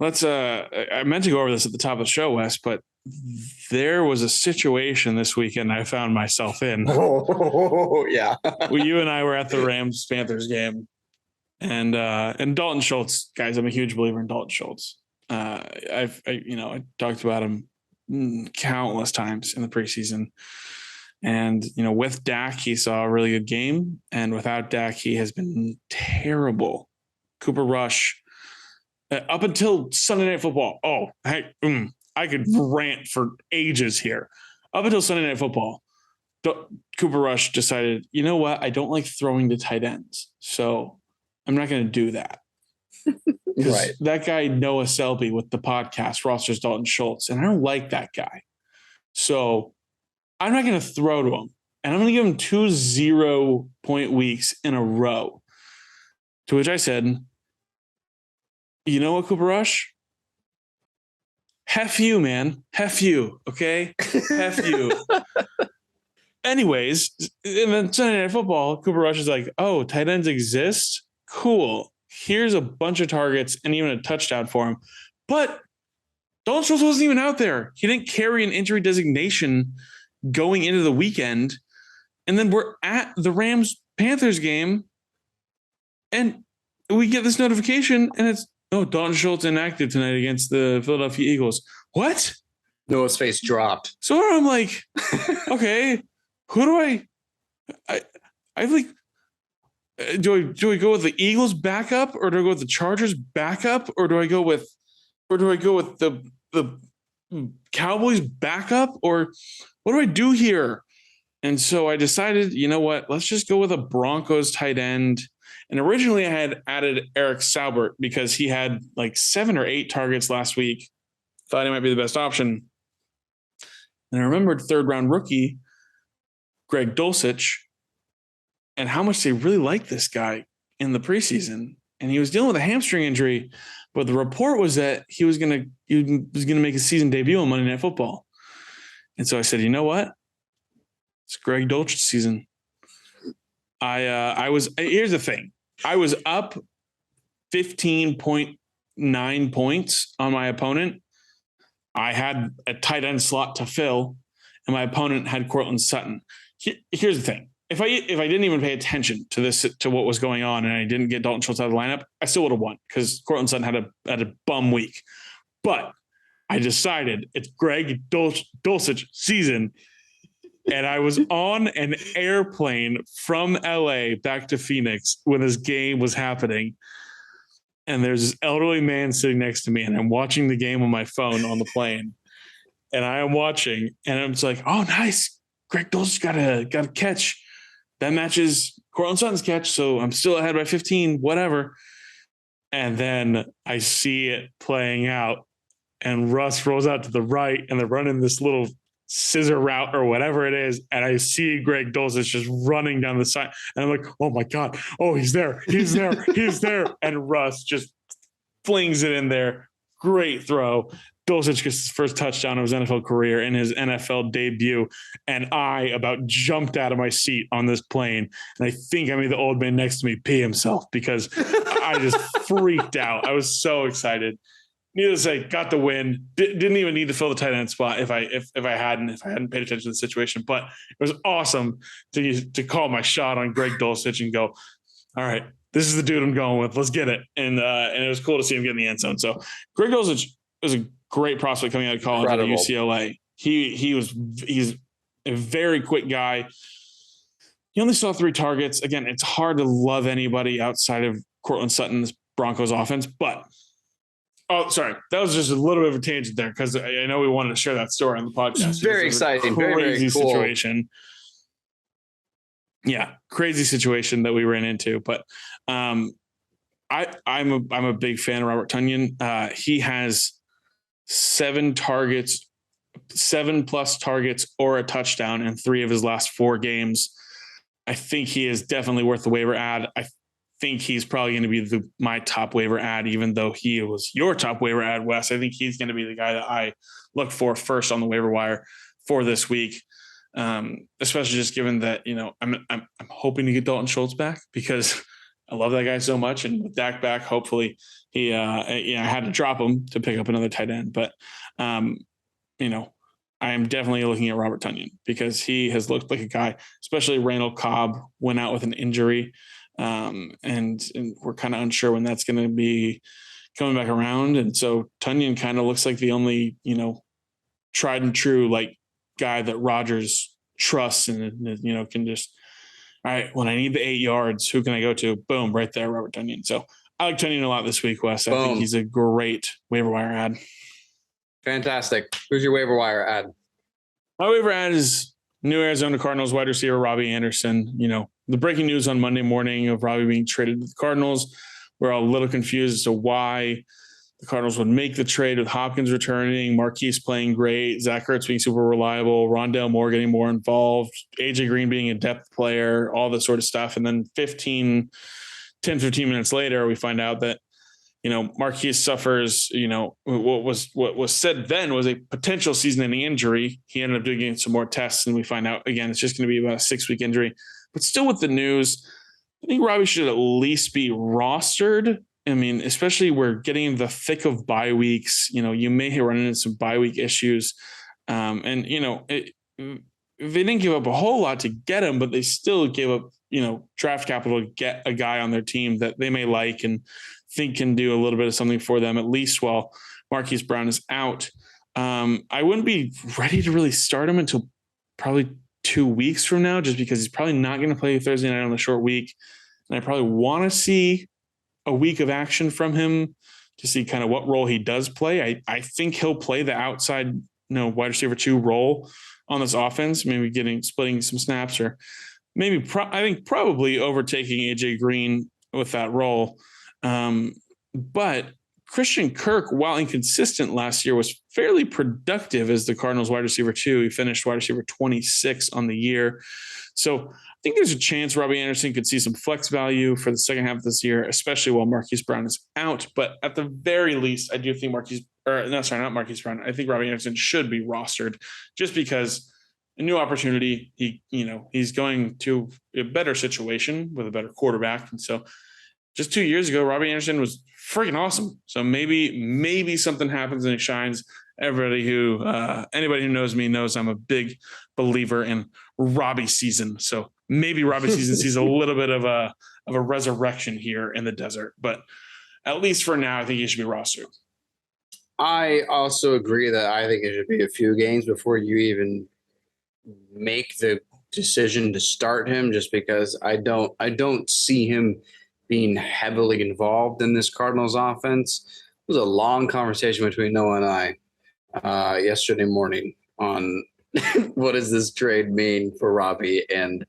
[SPEAKER 1] meant to go over this at the top of the show, Wes, but there was a situation this weekend I found myself in.
[SPEAKER 2] Oh, yeah.
[SPEAKER 1] You and I were at the Rams-Panthers game, and Dalton Schultz, guys, I'm a huge believer in Dalton Schultz. I talked about him countless times in the preseason. And, with Dak, he saw a really good game. And without Dak, he has been terrible. Cooper Rush, up until Sunday Night Football. Oh, hey, I could rant for ages here. Up until Sunday Night Football, Cooper Rush decided, you know what? I don't like throwing to tight ends. So I'm not going to do that.
[SPEAKER 2] Right.
[SPEAKER 1] That guy, Noah Selby, with the podcast, rosters Dalton Schultz. And I don't like that guy. So I'm not going to throw to him, and I'm going to give him 2 0-point weeks in a row. To which I said, you know what, Cooper Rush? Heff you, man. Heff you, okay? Heff you. Anyways, and then Sunday Night Football, Cooper Rush is like, oh, tight ends exist? Cool. Here's a bunch of targets and even a touchdown for him. But Dalton Schultz wasn't even out there. He didn't carry an injury designation going into the weekend. And then we're at the Rams-Panthers game, and we get this notification, and it's, Dalton Schultz inactive tonight against the Philadelphia Eagles. What?
[SPEAKER 2] Noah's face dropped.
[SPEAKER 1] So I'm like, okay, who do I like, do I go with the Eagles backup, or do I go with the Chargers backup, or do I go with the Cowboys backup, or what do I do here? And so I decided, you know what, let's just go with a Broncos tight end. And originally I had added Eric Saubert because he had like 7 or 8 targets last week. Thought he might be the best option. And I remembered 3rd-round rookie Greg Dulcich and how much they really liked this guy in the preseason. And he was dealing with a hamstring injury, but the report was that he was going to make his season debut on Monday Night Football. And so I said, you know what? It's Greg Dulcich season. Here's the thing. I was up 15.9 points on my opponent. I had a tight end slot to fill, and my opponent had Cortland Sutton. Here's the thing. If I didn't even pay attention to what was going on, and I didn't get Dalton Schultz out of the lineup, I still would have won because Cortland Sutton had a bum week. But I decided it's Greg Dulcich season. And I was on an airplane from LA back to Phoenix when this game was happening. And there's this elderly man sitting next to me, and I'm watching the game on my phone on the plane. And I am watching, and I'm just like, oh, nice. Greg Dulcich got a catch. That matches Cortland Sutton's catch. So I'm still ahead by 15, whatever. And then I see it playing out, and Russ rolls out to the right, and they're running this little scissor route or whatever it is, and I see Greg Dulcich just running down the side, and I'm like, oh my God, oh, he's there, he's there, he's there. And Russ just flings it in there. Great throw. Dulcich gets his first touchdown of his NFL career in his NFL debut. And I about jumped out of my seat on this plane. And I think I made the old man next to me pee himself because I just freaked out. I was so excited. Needless to say, got the win. Didn't even need to fill the tight end spot if I hadn't paid attention to the situation. But it was awesome to call my shot on Greg Dulcich and go, all right, this is the dude I'm going with. Let's get it. And it was cool to see him get in the end zone. So Greg Dulcich was a great prospect coming out of college at UCLA. He's a very quick guy. He only saw 3 targets. Again, it's hard to love anybody outside of Cortland Sutton's Broncos offense, but sorry, that was just a little bit of a tangent there because I know we wanted to share that story on the podcast.
[SPEAKER 2] It's very exciting,
[SPEAKER 1] crazy
[SPEAKER 2] very cool
[SPEAKER 1] situation. Yeah, crazy situation that we ran into, but I'm a big fan of Robert Tonyan. He has 7 plus targets or a touchdown in 3 of his last 4 games. I think he is definitely worth the waiver ad. I think he's probably going to be my top waiver ad, even though he was your top waiver ad, Wes. I think he's going to be the guy that I look for first on the waiver wire for this week. Especially just given that, I'm hoping to get Dalton Schultz back because I love that guy so much. And with Dak back, hopefully I had to drop him to pick up another tight end, but I am definitely looking at Robert Tonyan because he has looked like a guy, especially Randall Cobb went out with an injury. And we're kind of unsure when that's going to be coming back around. And so Tonyan kind of looks like the only, tried and true, like guy that Rodgers trusts and, can just, all right, when I need the 8 yards, who can I go to? Boom, right there, Robert Tonyan. So I like Tonyan a lot this week, Wes. I think he's a great waiver wire ad.
[SPEAKER 2] Fantastic. Who's your waiver wire ad?
[SPEAKER 1] My waiver ad is new Arizona Cardinals wide receiver Robbie Anderson. The breaking news on Monday morning of Robbie being traded to the Cardinals. We're all a little confused as to why the Cardinals would make the trade with Hopkins returning, Marquise playing great, Zach Ertz being super reliable, Rondale Moore getting more involved, AJ Green being a depth player, all this sort of stuff. And then 15 minutes later, we find out that, Marquise suffers, what was said then was a potential season-ending injury. He ended up doing some more tests, and we find out, again, it's just going to be about a 6-week injury. But still with the news, I think Robbie should at least be rostered. I mean, especially we're getting in the thick of bye weeks. You may run into some bye week issues. They didn't give up a whole lot to get him, but they still gave up, draft capital to get a guy on their team that they may like and think can do a little bit of something for them, at least while Marquise Brown is out. I wouldn't be ready to really start him until probably 2 weeks from now, just because he's probably not going to play Thursday night on the short week. And I probably want to see a week of action from him to see kind of what role he does play. I think he'll play the outside, wide receiver 2 role on this offense, maybe splitting some snaps or maybe I think probably overtaking AJ Green with that role. But Christian Kirk, while inconsistent last year, was fairly productive as the Cardinals wide receiver 2. He finished wide receiver 26 on the year. So I think there's a chance Robbie Anderson could see some flex value for the second half of this year, especially while Marquise Brown is out. But at the very least, I do think not Marquise Brown. I think Robbie Anderson should be rostered just because a new opportunity. He's going to a better situation with a better quarterback. And so just 2 years ago, Robbie Anderson was freaking awesome. So maybe something happens and it shines. Anybody who knows me knows I'm a big believer in Robbie season. So maybe Robbie season sees a little bit of a resurrection here in the desert. But at least for now, I think he should be rostered.
[SPEAKER 2] I also agree that I think it should be a few games before you even make the decision to start him, just because I don't see him being heavily involved in this Cardinals offense. It was a long conversation between Noah and I yesterday morning on what does this trade mean for Robbie? And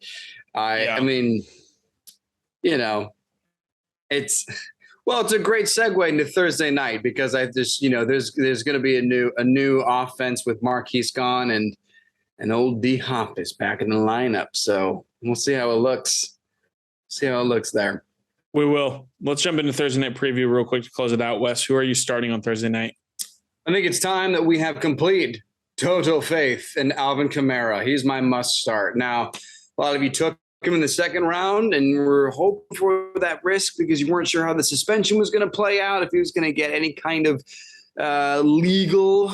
[SPEAKER 2] I mean, it's a great segue into Thursday night because I just, there's going to be a new offense with Marquise gone. And And old D Hop is back in the lineup. So we'll see how it looks. See how it looks there.
[SPEAKER 1] We will. Let's jump into Thursday night preview real quick to close it out. Wes, who are you starting on Thursday night?
[SPEAKER 2] I think it's time that we have complete total faith in Alvin Kamara. He's my must start. Now, a lot of you took him in the second round and were hoping for that risk because you weren't sure how the suspension was going to play out, if he was going to get any kind of legal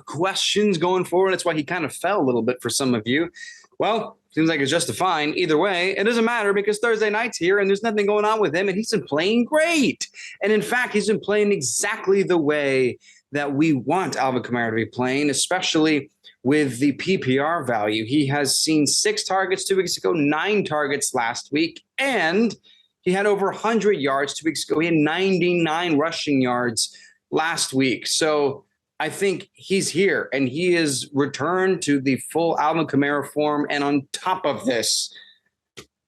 [SPEAKER 2] questions going forward. That's why he kind of fell a little bit for some of you. Well, seems like it's just fine. Either way, it doesn't matter because Thursday night's here and there's nothing going on with him, and he's been playing great. And in fact, he's been playing exactly the way that we want Alvin Kamara to be playing, especially with the PPR value. He has seen 6 targets 2 weeks ago, 9 targets last week, and he had over 100 yards 2 weeks ago. He had 99 rushing yards last week. So I think he's here and he is returned to the full Alvin Kamara form. And on top of this,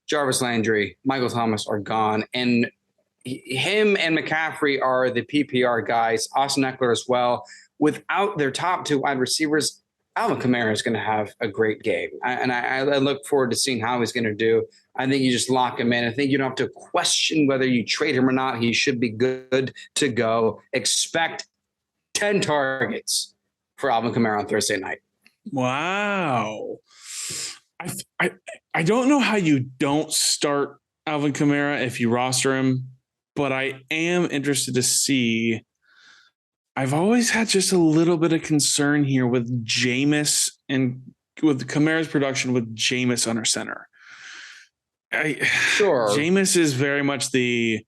[SPEAKER 2] Jarvis Landry, Michael Thomas are gone. And him and McCaffrey are the PPR guys, Austin Eckler as well. Without their top 2 wide receivers, Alvin Kamara is going to have a great game. I look forward to seeing how he's going to do. I think you just lock him in. I think you don't have to question whether you trade him or not. He should be good to go. Expect 10 targets for Alvin Kamara on Thursday night.
[SPEAKER 1] Wow. I don't know how you don't start Alvin Kamara if you roster him, but I am interested to see. I've always had just a little bit of concern here with Jameis and with Kamara's production with Jameis under center.
[SPEAKER 2] Sure.
[SPEAKER 1] Jameis is very much the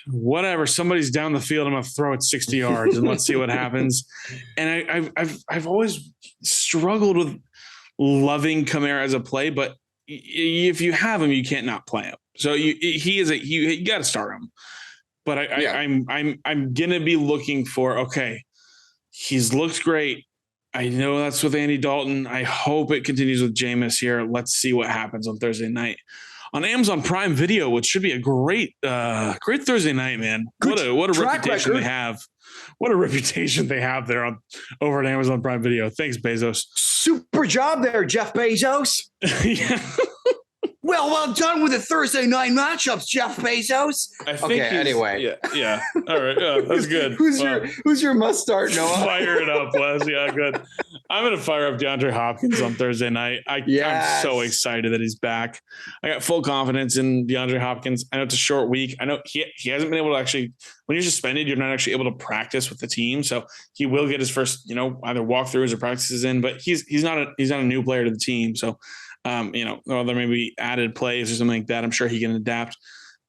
[SPEAKER 1] whatever. Somebody's down the field. I'm going to throw it 60 yards and let's see what happens. And I've always struggled with loving Kamara as a play, but if you have him, you can't not play him. So you got to start him. But I'm going to be looking for, okay, he's looked great. I know that's with Andy Dalton. I hope it continues with Jameis here. Let's see what happens on Thursday night on Amazon Prime Video, which should be a great Thursday night, man. What a reputation they have. What a reputation they have there over at Amazon Prime Video. Thanks, Bezos.
[SPEAKER 2] Super job there, Jeff Bezos.
[SPEAKER 1] Yeah.
[SPEAKER 2] Well done with the Thursday night matchups, Jeff Bezos. Anyway.
[SPEAKER 1] Yeah. All right. That's good.
[SPEAKER 2] Who's your must start, Noah?
[SPEAKER 1] Fire it up, Les. Yeah, good. I'm going to fire up DeAndre Hopkins on Thursday night. I'm so excited that he's back. I got full confidence in DeAndre Hopkins. I know it's a short week. I know he hasn't been able to actually, when you're suspended, you're not actually able to practice with the team. So he will get his first, either walkthroughs or practices in, but he's not a new player to the team. So or there may be added plays or something like that. I'm sure he can adapt.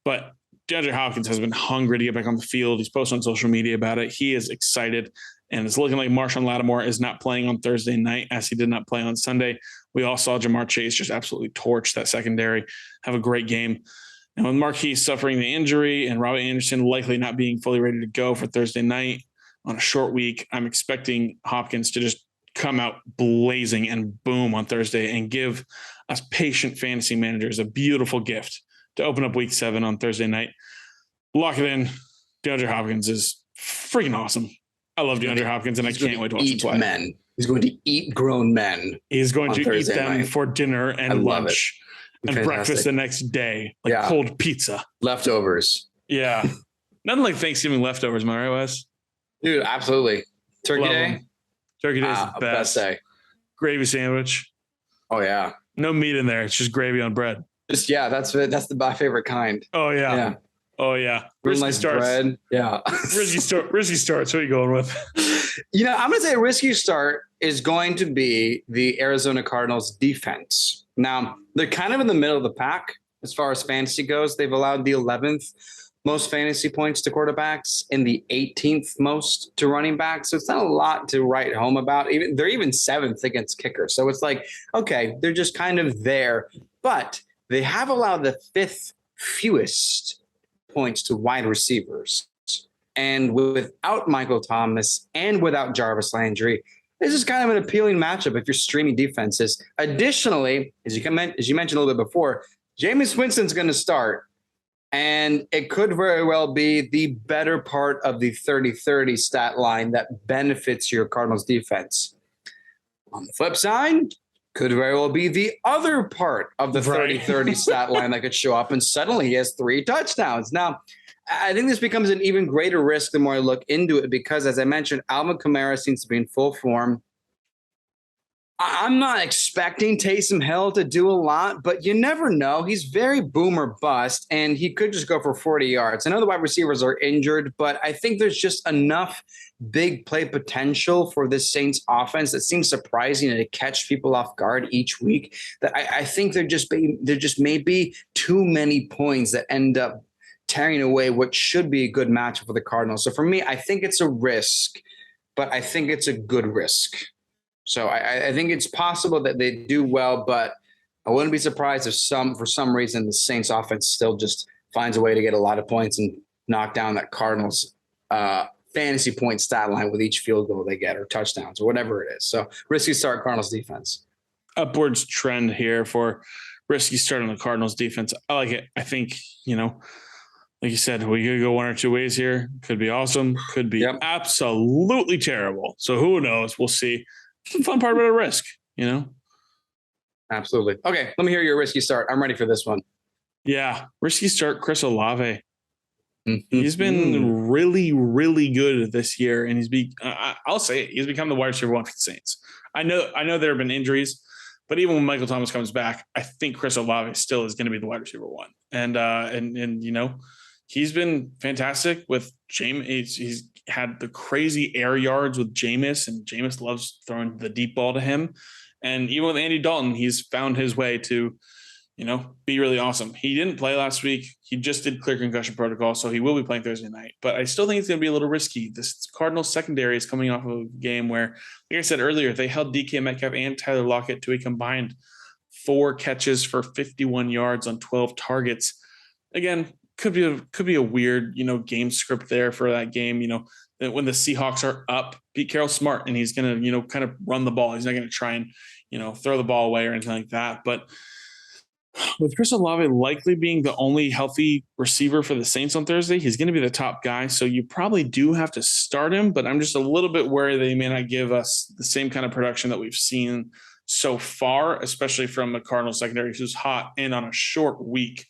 [SPEAKER 1] But DeAndre Hopkins has been hungry to get back on the field. He's posted on social media about it. He is excited. And it's looking like Marshawn Lattimore is not playing on Thursday night, as he did not play on Sunday. We all saw Jamar Chase just absolutely torch that secondary, have a great game. And with Marquise suffering the injury and Robbie Anderson likely not being fully ready to go for Thursday night on a short week, I'm expecting Hopkins to just come out blazing and boom on Thursday and give us patient fantasy managers a beautiful gift to open up week 7 on Thursday night. Lock it in. DeAndre Hopkins is freaking awesome. I love DeAndre Hopkins and I can't wait to watch him play.
[SPEAKER 2] Men. He's going to eat grown men.
[SPEAKER 1] He's going to eat them for dinner and lunch and breakfast the next day, like cold pizza.
[SPEAKER 2] Leftovers.
[SPEAKER 1] Yeah. Nothing like Thanksgiving leftovers, am I right, Wes?
[SPEAKER 2] Dude, absolutely. Turkey Day?
[SPEAKER 1] Turkey Day is the best day. Gravy sandwich.
[SPEAKER 2] Oh yeah.
[SPEAKER 1] No meat in there. It's just gravy on bread.
[SPEAKER 2] That's my favorite kind.
[SPEAKER 1] Oh yeah. Oh yeah.
[SPEAKER 2] Risky starts. Bread. Yeah.
[SPEAKER 1] Risky starts. Who are you going with?
[SPEAKER 2] I'm going to say a risky start is going to be the Arizona Cardinals defense. Now, they're kind of in the middle of the pack as far as fantasy goes. They've allowed the 11th most fantasy points to quarterbacks and the 18th most to running backs. So it's not a lot to write home about. They're even 7th against kickers. So it's like, okay, they're just kind of there. But they have allowed the 5th fewest points to wide receivers. And without Michael Thomas and without Jarvis Landry, this is kind of an appealing matchup if you're streaming defenses. Additionally, as you mentioned a little bit before, Jameis Winston's going to start. And it could very well be the better part of the 30-30 stat line that benefits your Cardinals defense. On the flip side, could very well be the other part of the 30-30 stat line that could show up, and suddenly he has 3 touchdowns. Now, I think this becomes an even greater risk the more I look into it because, as I mentioned, Alvin Kamara seems to be in full form. I'm not expecting Taysom Hill to do a lot, but you never know. He's very boom or bust, and he could just go for 40 yards. I know the wide receivers are injured, but I think there's just enough big play potential for this Saints offense that seems surprising to catch people off guard each week. That I think there just may be too many points that end up tearing away what should be a good matchup for the Cardinals. So for me, I think it's a risk, but I think it's a good risk. So I think it's possible that they do well, but I wouldn't be surprised if for some reason the Saints offense still just finds a way to get a lot of points and knock down that Cardinals fantasy point stat line with each field goal they get or touchdowns or whatever it is. So risky start Cardinals defense.
[SPEAKER 1] Upwards trend here for risky start on the Cardinals defense. I like it. I think, like you said, we could go one or two ways here. Could be awesome. Could be absolutely terrible. So who knows? We'll see. It's the fun part about a risk,
[SPEAKER 2] Absolutely. Okay, let me hear your risky start. I'm ready for this one.
[SPEAKER 1] Yeah, risky start, Chris Olave. He's been really, really good this year, and I'll say it, he's become the wide receiver 1 for the Saints. I know there have been injuries, but even when Michael Thomas comes back, I think Chris Olave still is going to be the wide receiver 1. And he's been fantastic with Jameis. He's had the crazy air yards with Jameis, and Jameis loves throwing the deep ball to him. And even with Andy Dalton, he's found his way to, be really awesome. He didn't play last week. He just did clear concussion protocol, so he will be playing Thursday night. But I still think it's going to be a little risky. This Cardinals secondary is coming off of a game where, like I said earlier, they held DK Metcalf and Tyler Lockett to a combined 4 catches for 51 yards on 12 targets. Again, could be a weird, game script there for that game. That when the Seahawks are up, Pete Carroll's smart, and he's going to, kind of run the ball. He's not going to try and, throw the ball away or anything like that. But with Chris Olave likely being the only healthy receiver for the Saints on Thursday, he's going to be the top guy. So you probably do have to start him, but I'm just a little bit worried they may not give us the same kind of production that we've seen so far, especially from the Cardinals secondary, who's hot and on a short week.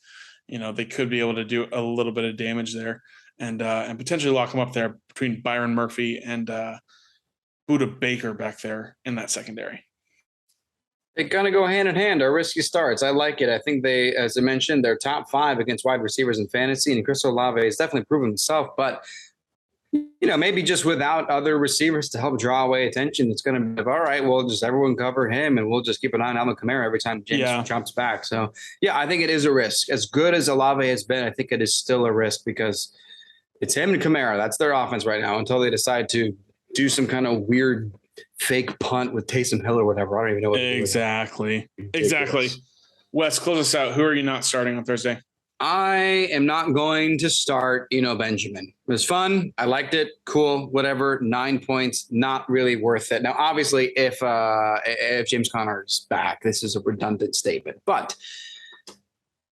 [SPEAKER 1] They could be able to do a little bit of damage there and potentially lock him up there between Byron Murphy and Budda Baker back there in that secondary.
[SPEAKER 2] They kind of go hand in hand, our risky starts. I like it. I think they, as I mentioned, they're top 5 against wide receivers in fantasy, and Chris Olave has definitely proven himself. But, maybe just without other receivers to help draw away attention, it's going to be all right, well, just everyone cover him, and we'll just keep an eye on Alvin Kamara every time James jumps back. So, I think it is a risk. As good as Olave has been, I think it is still a risk because it's him and Kamara. That's their offense right now until they decide to do some kind of weird fake punt with Taysom Hill or whatever. I don't even know what to do.
[SPEAKER 1] Exactly. Wes, close us out. Who are you not starting on Thursday?
[SPEAKER 2] I am not going to start, Benjamin. It was fun. I liked it. Cool. Whatever. 9 points. Not really worth it. Now, obviously, if James Conner's back, this is a redundant statement. But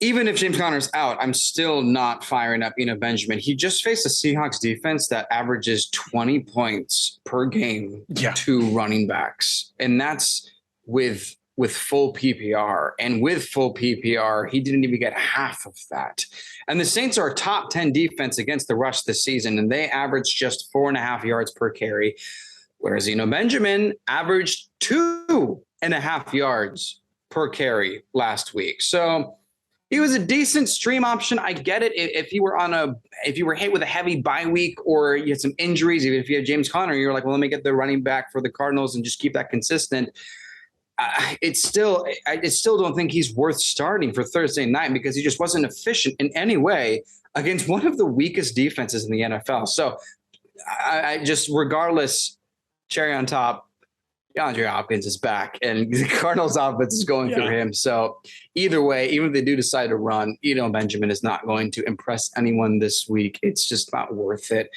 [SPEAKER 2] even if James Conner's out, I'm still not firing up, Benjamin. He just faced a Seahawks defense that averages 20 points per game to running backs. And that's with full PPR. And with full PPR, he didn't even get half of that. And the Saints are a top 10 defense against the rush this season, and they average just 4.5 yards per carry, whereas Benjamin averaged 2.5 yards per carry last week. So he was a decent stream option. I get it. If you were hit with a heavy bye week or you had some injuries, even if you had James Conner, you're like, well, let me get the running back for the Cardinals and just keep that consistent. I still don't think he's worth starting for Thursday night because he just wasn't efficient in any way against one of the weakest defenses in the NFL. So I just, regardless, cherry on top, DeAndre Hopkins is back and the Cardinals offense is going through him. So either way, even if they do decide to run, Benjamin is not going to impress anyone this week. It's just not worth it.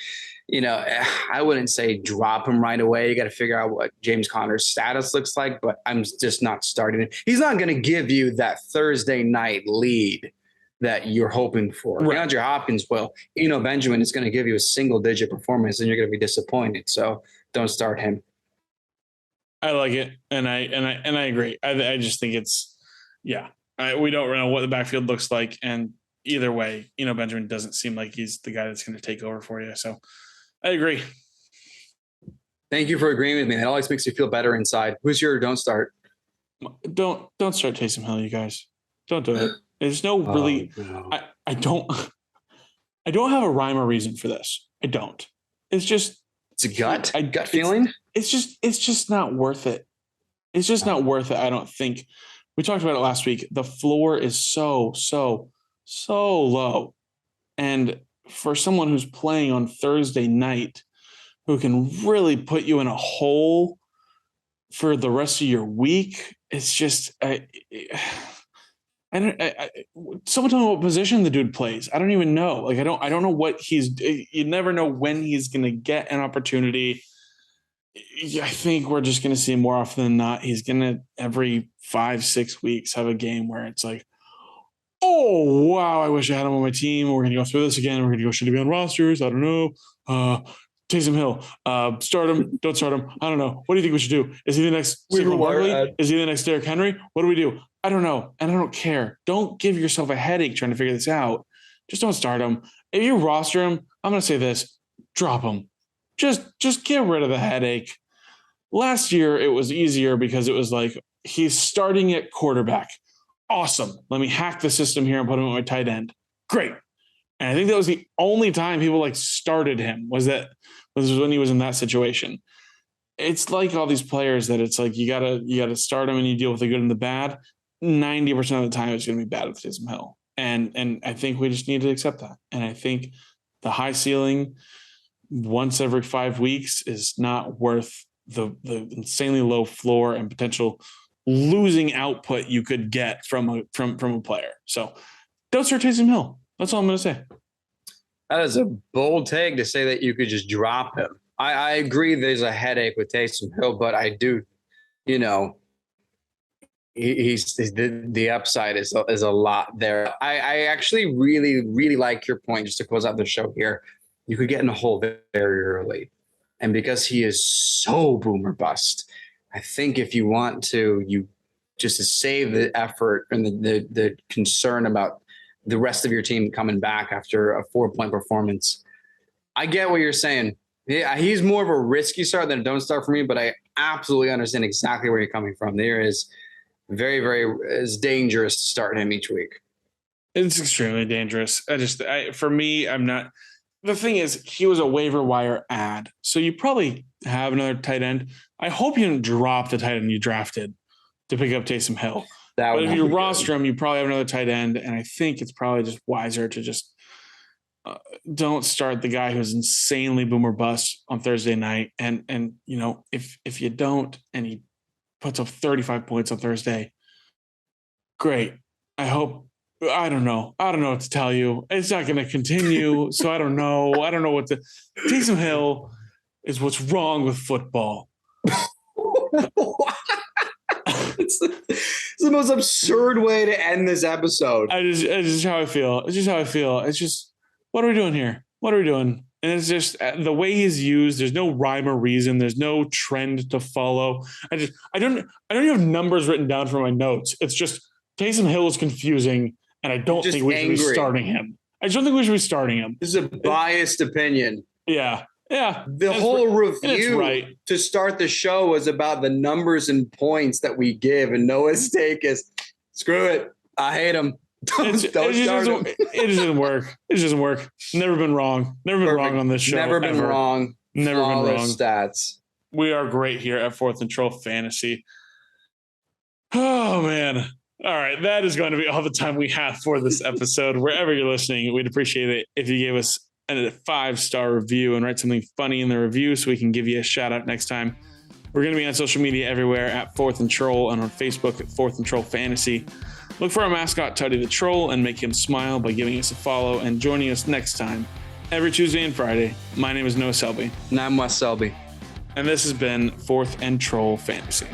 [SPEAKER 2] I wouldn't say drop him right away. You got to figure out what James Conner's status looks like, but I'm just not starting it. He's not going to give you that Thursday night lead that you're hoping for. Right. DeAndre Hopkins will. Benjamin is going to give you a single-digit performance, and you're going to be disappointed. So don't start him.
[SPEAKER 1] I like it, and I agree. I just think it's we don't know what the backfield looks like, and either way, Benjamin doesn't seem like he's the guy that's going to take over for you. So I agree.
[SPEAKER 2] Thank you for agreeing with me. It always makes you feel better inside. Who's your don't start?
[SPEAKER 1] Don't start Taysom Hill, you guys. Don't do it. There's no really. No. I don't have a rhyme or reason for this. I don't. It's just.
[SPEAKER 2] It's a gut feeling.
[SPEAKER 1] It's just not worth it. It's just not worth it. I don't think. We talked about it last week. The floor is so low, and for someone who's playing on Thursday night, who can really put you in a hole for the rest of your week, it's just someone tell me what position the dude plays. I don't even know. Like I don't know what you never know when he's going to get an opportunity. I think we're just going to see more often than not. He's going to every 5-6 weeks have a game where it's like, oh wow, I wish I had him on my team. We're going to go through this again. We're going to go, should he be on rosters? I don't know. Taysom Hill, start him, don't start him. I don't know. What do you think we should do? Is he the next Saquon Barkley? Is he the next Derrick Henry? What do we do? I don't know. And I don't care. Don't give yourself a headache trying to figure this out. Just don't start him. If you roster him, I'm going to say this, drop him. Just get rid of the headache. Last year, it was easier because it was like, he's starting at quarterback. Awesome. Let me hack the system here and put him at my tight end. Great. And I think that was the only time people started him was when he was in that situation. It's like all these players that it's like, you gotta start them and you deal with the good and the bad. 90% of the time it's going to be bad with Taysom Hill. And I think we just need to accept that. And I think the high ceiling once every 5 weeks is not worth the insanely low floor and potential losing output you could get from a player. So don't start Taysom Hill. That's all I'm going to say.
[SPEAKER 2] That is a bold take to say that you could just drop him. I agree there's a headache with Taysom Hill, but I do, he's the upside is a lot there. I actually really, really like your point, just to close out the show here. You could get in a hole very early. And because he is so boomer bust, I think if you want to, just to save the effort and the concern about the rest of your team coming back after a 4-point performance. I get what you're saying. Yeah, he's more of a risky start than a don't start for me, but I absolutely understand exactly where you're coming from. There is very, very is dangerous to start him each week.
[SPEAKER 1] It's extremely dangerous. For me, I'm not. The thing is, he was a waiver wire ad, so you probably have another tight end. I hope you didn't drop the tight end you drafted to pick up Taysom Hill. But if you roster him, you probably have another tight end, and I think it's probably just wiser to just don't start the guy who's insanely boomer bust on Thursday night. And if you don't, and he puts up 35 points on Thursday, great. I don't know what to tell you. It's not going to continue, so I don't know. Taysom Hill is what's wrong with football.
[SPEAKER 2] It's the most absurd way to end this episode.
[SPEAKER 1] It's just how I feel. It's just, what are we doing here? What are we doing? And it's just the way he's used. There's no rhyme or reason. There's no trend to follow. I don't even have numbers written down for my notes. It's just Taysom Hill is confusing, and I don't think we should be starting him. I just don't think we should be starting him.
[SPEAKER 2] This is a biased opinion.
[SPEAKER 1] Yeah. Yeah.
[SPEAKER 2] The whole review to start the show was about the numbers and points that we give, and Noah's take is, screw it. I hate him. Don't start him.
[SPEAKER 1] It just doesn't work. It just doesn't work. Never been wrong. Never been wrong on this show.
[SPEAKER 2] Never been wrong.
[SPEAKER 1] Never been wrong.
[SPEAKER 2] Stats.
[SPEAKER 1] We are great here at 4th and Troll Fantasy. Oh, man. All right. That is going to be all the time we have for this episode. Wherever you're listening, we'd appreciate it if you gave us a 5-star review and write something funny in the review so we can give you a shout out next time. We're going to be on social media everywhere at 4th and Troll, and on Facebook at 4th and Troll Fantasy. Look for our mascot, Tuddy the Troll, and make him smile by giving us a follow and joining us next time, every Tuesday and Friday. My name is Noah Selby.
[SPEAKER 2] And I'm Wes Selby.
[SPEAKER 1] And this has been 4th and Troll Fantasy.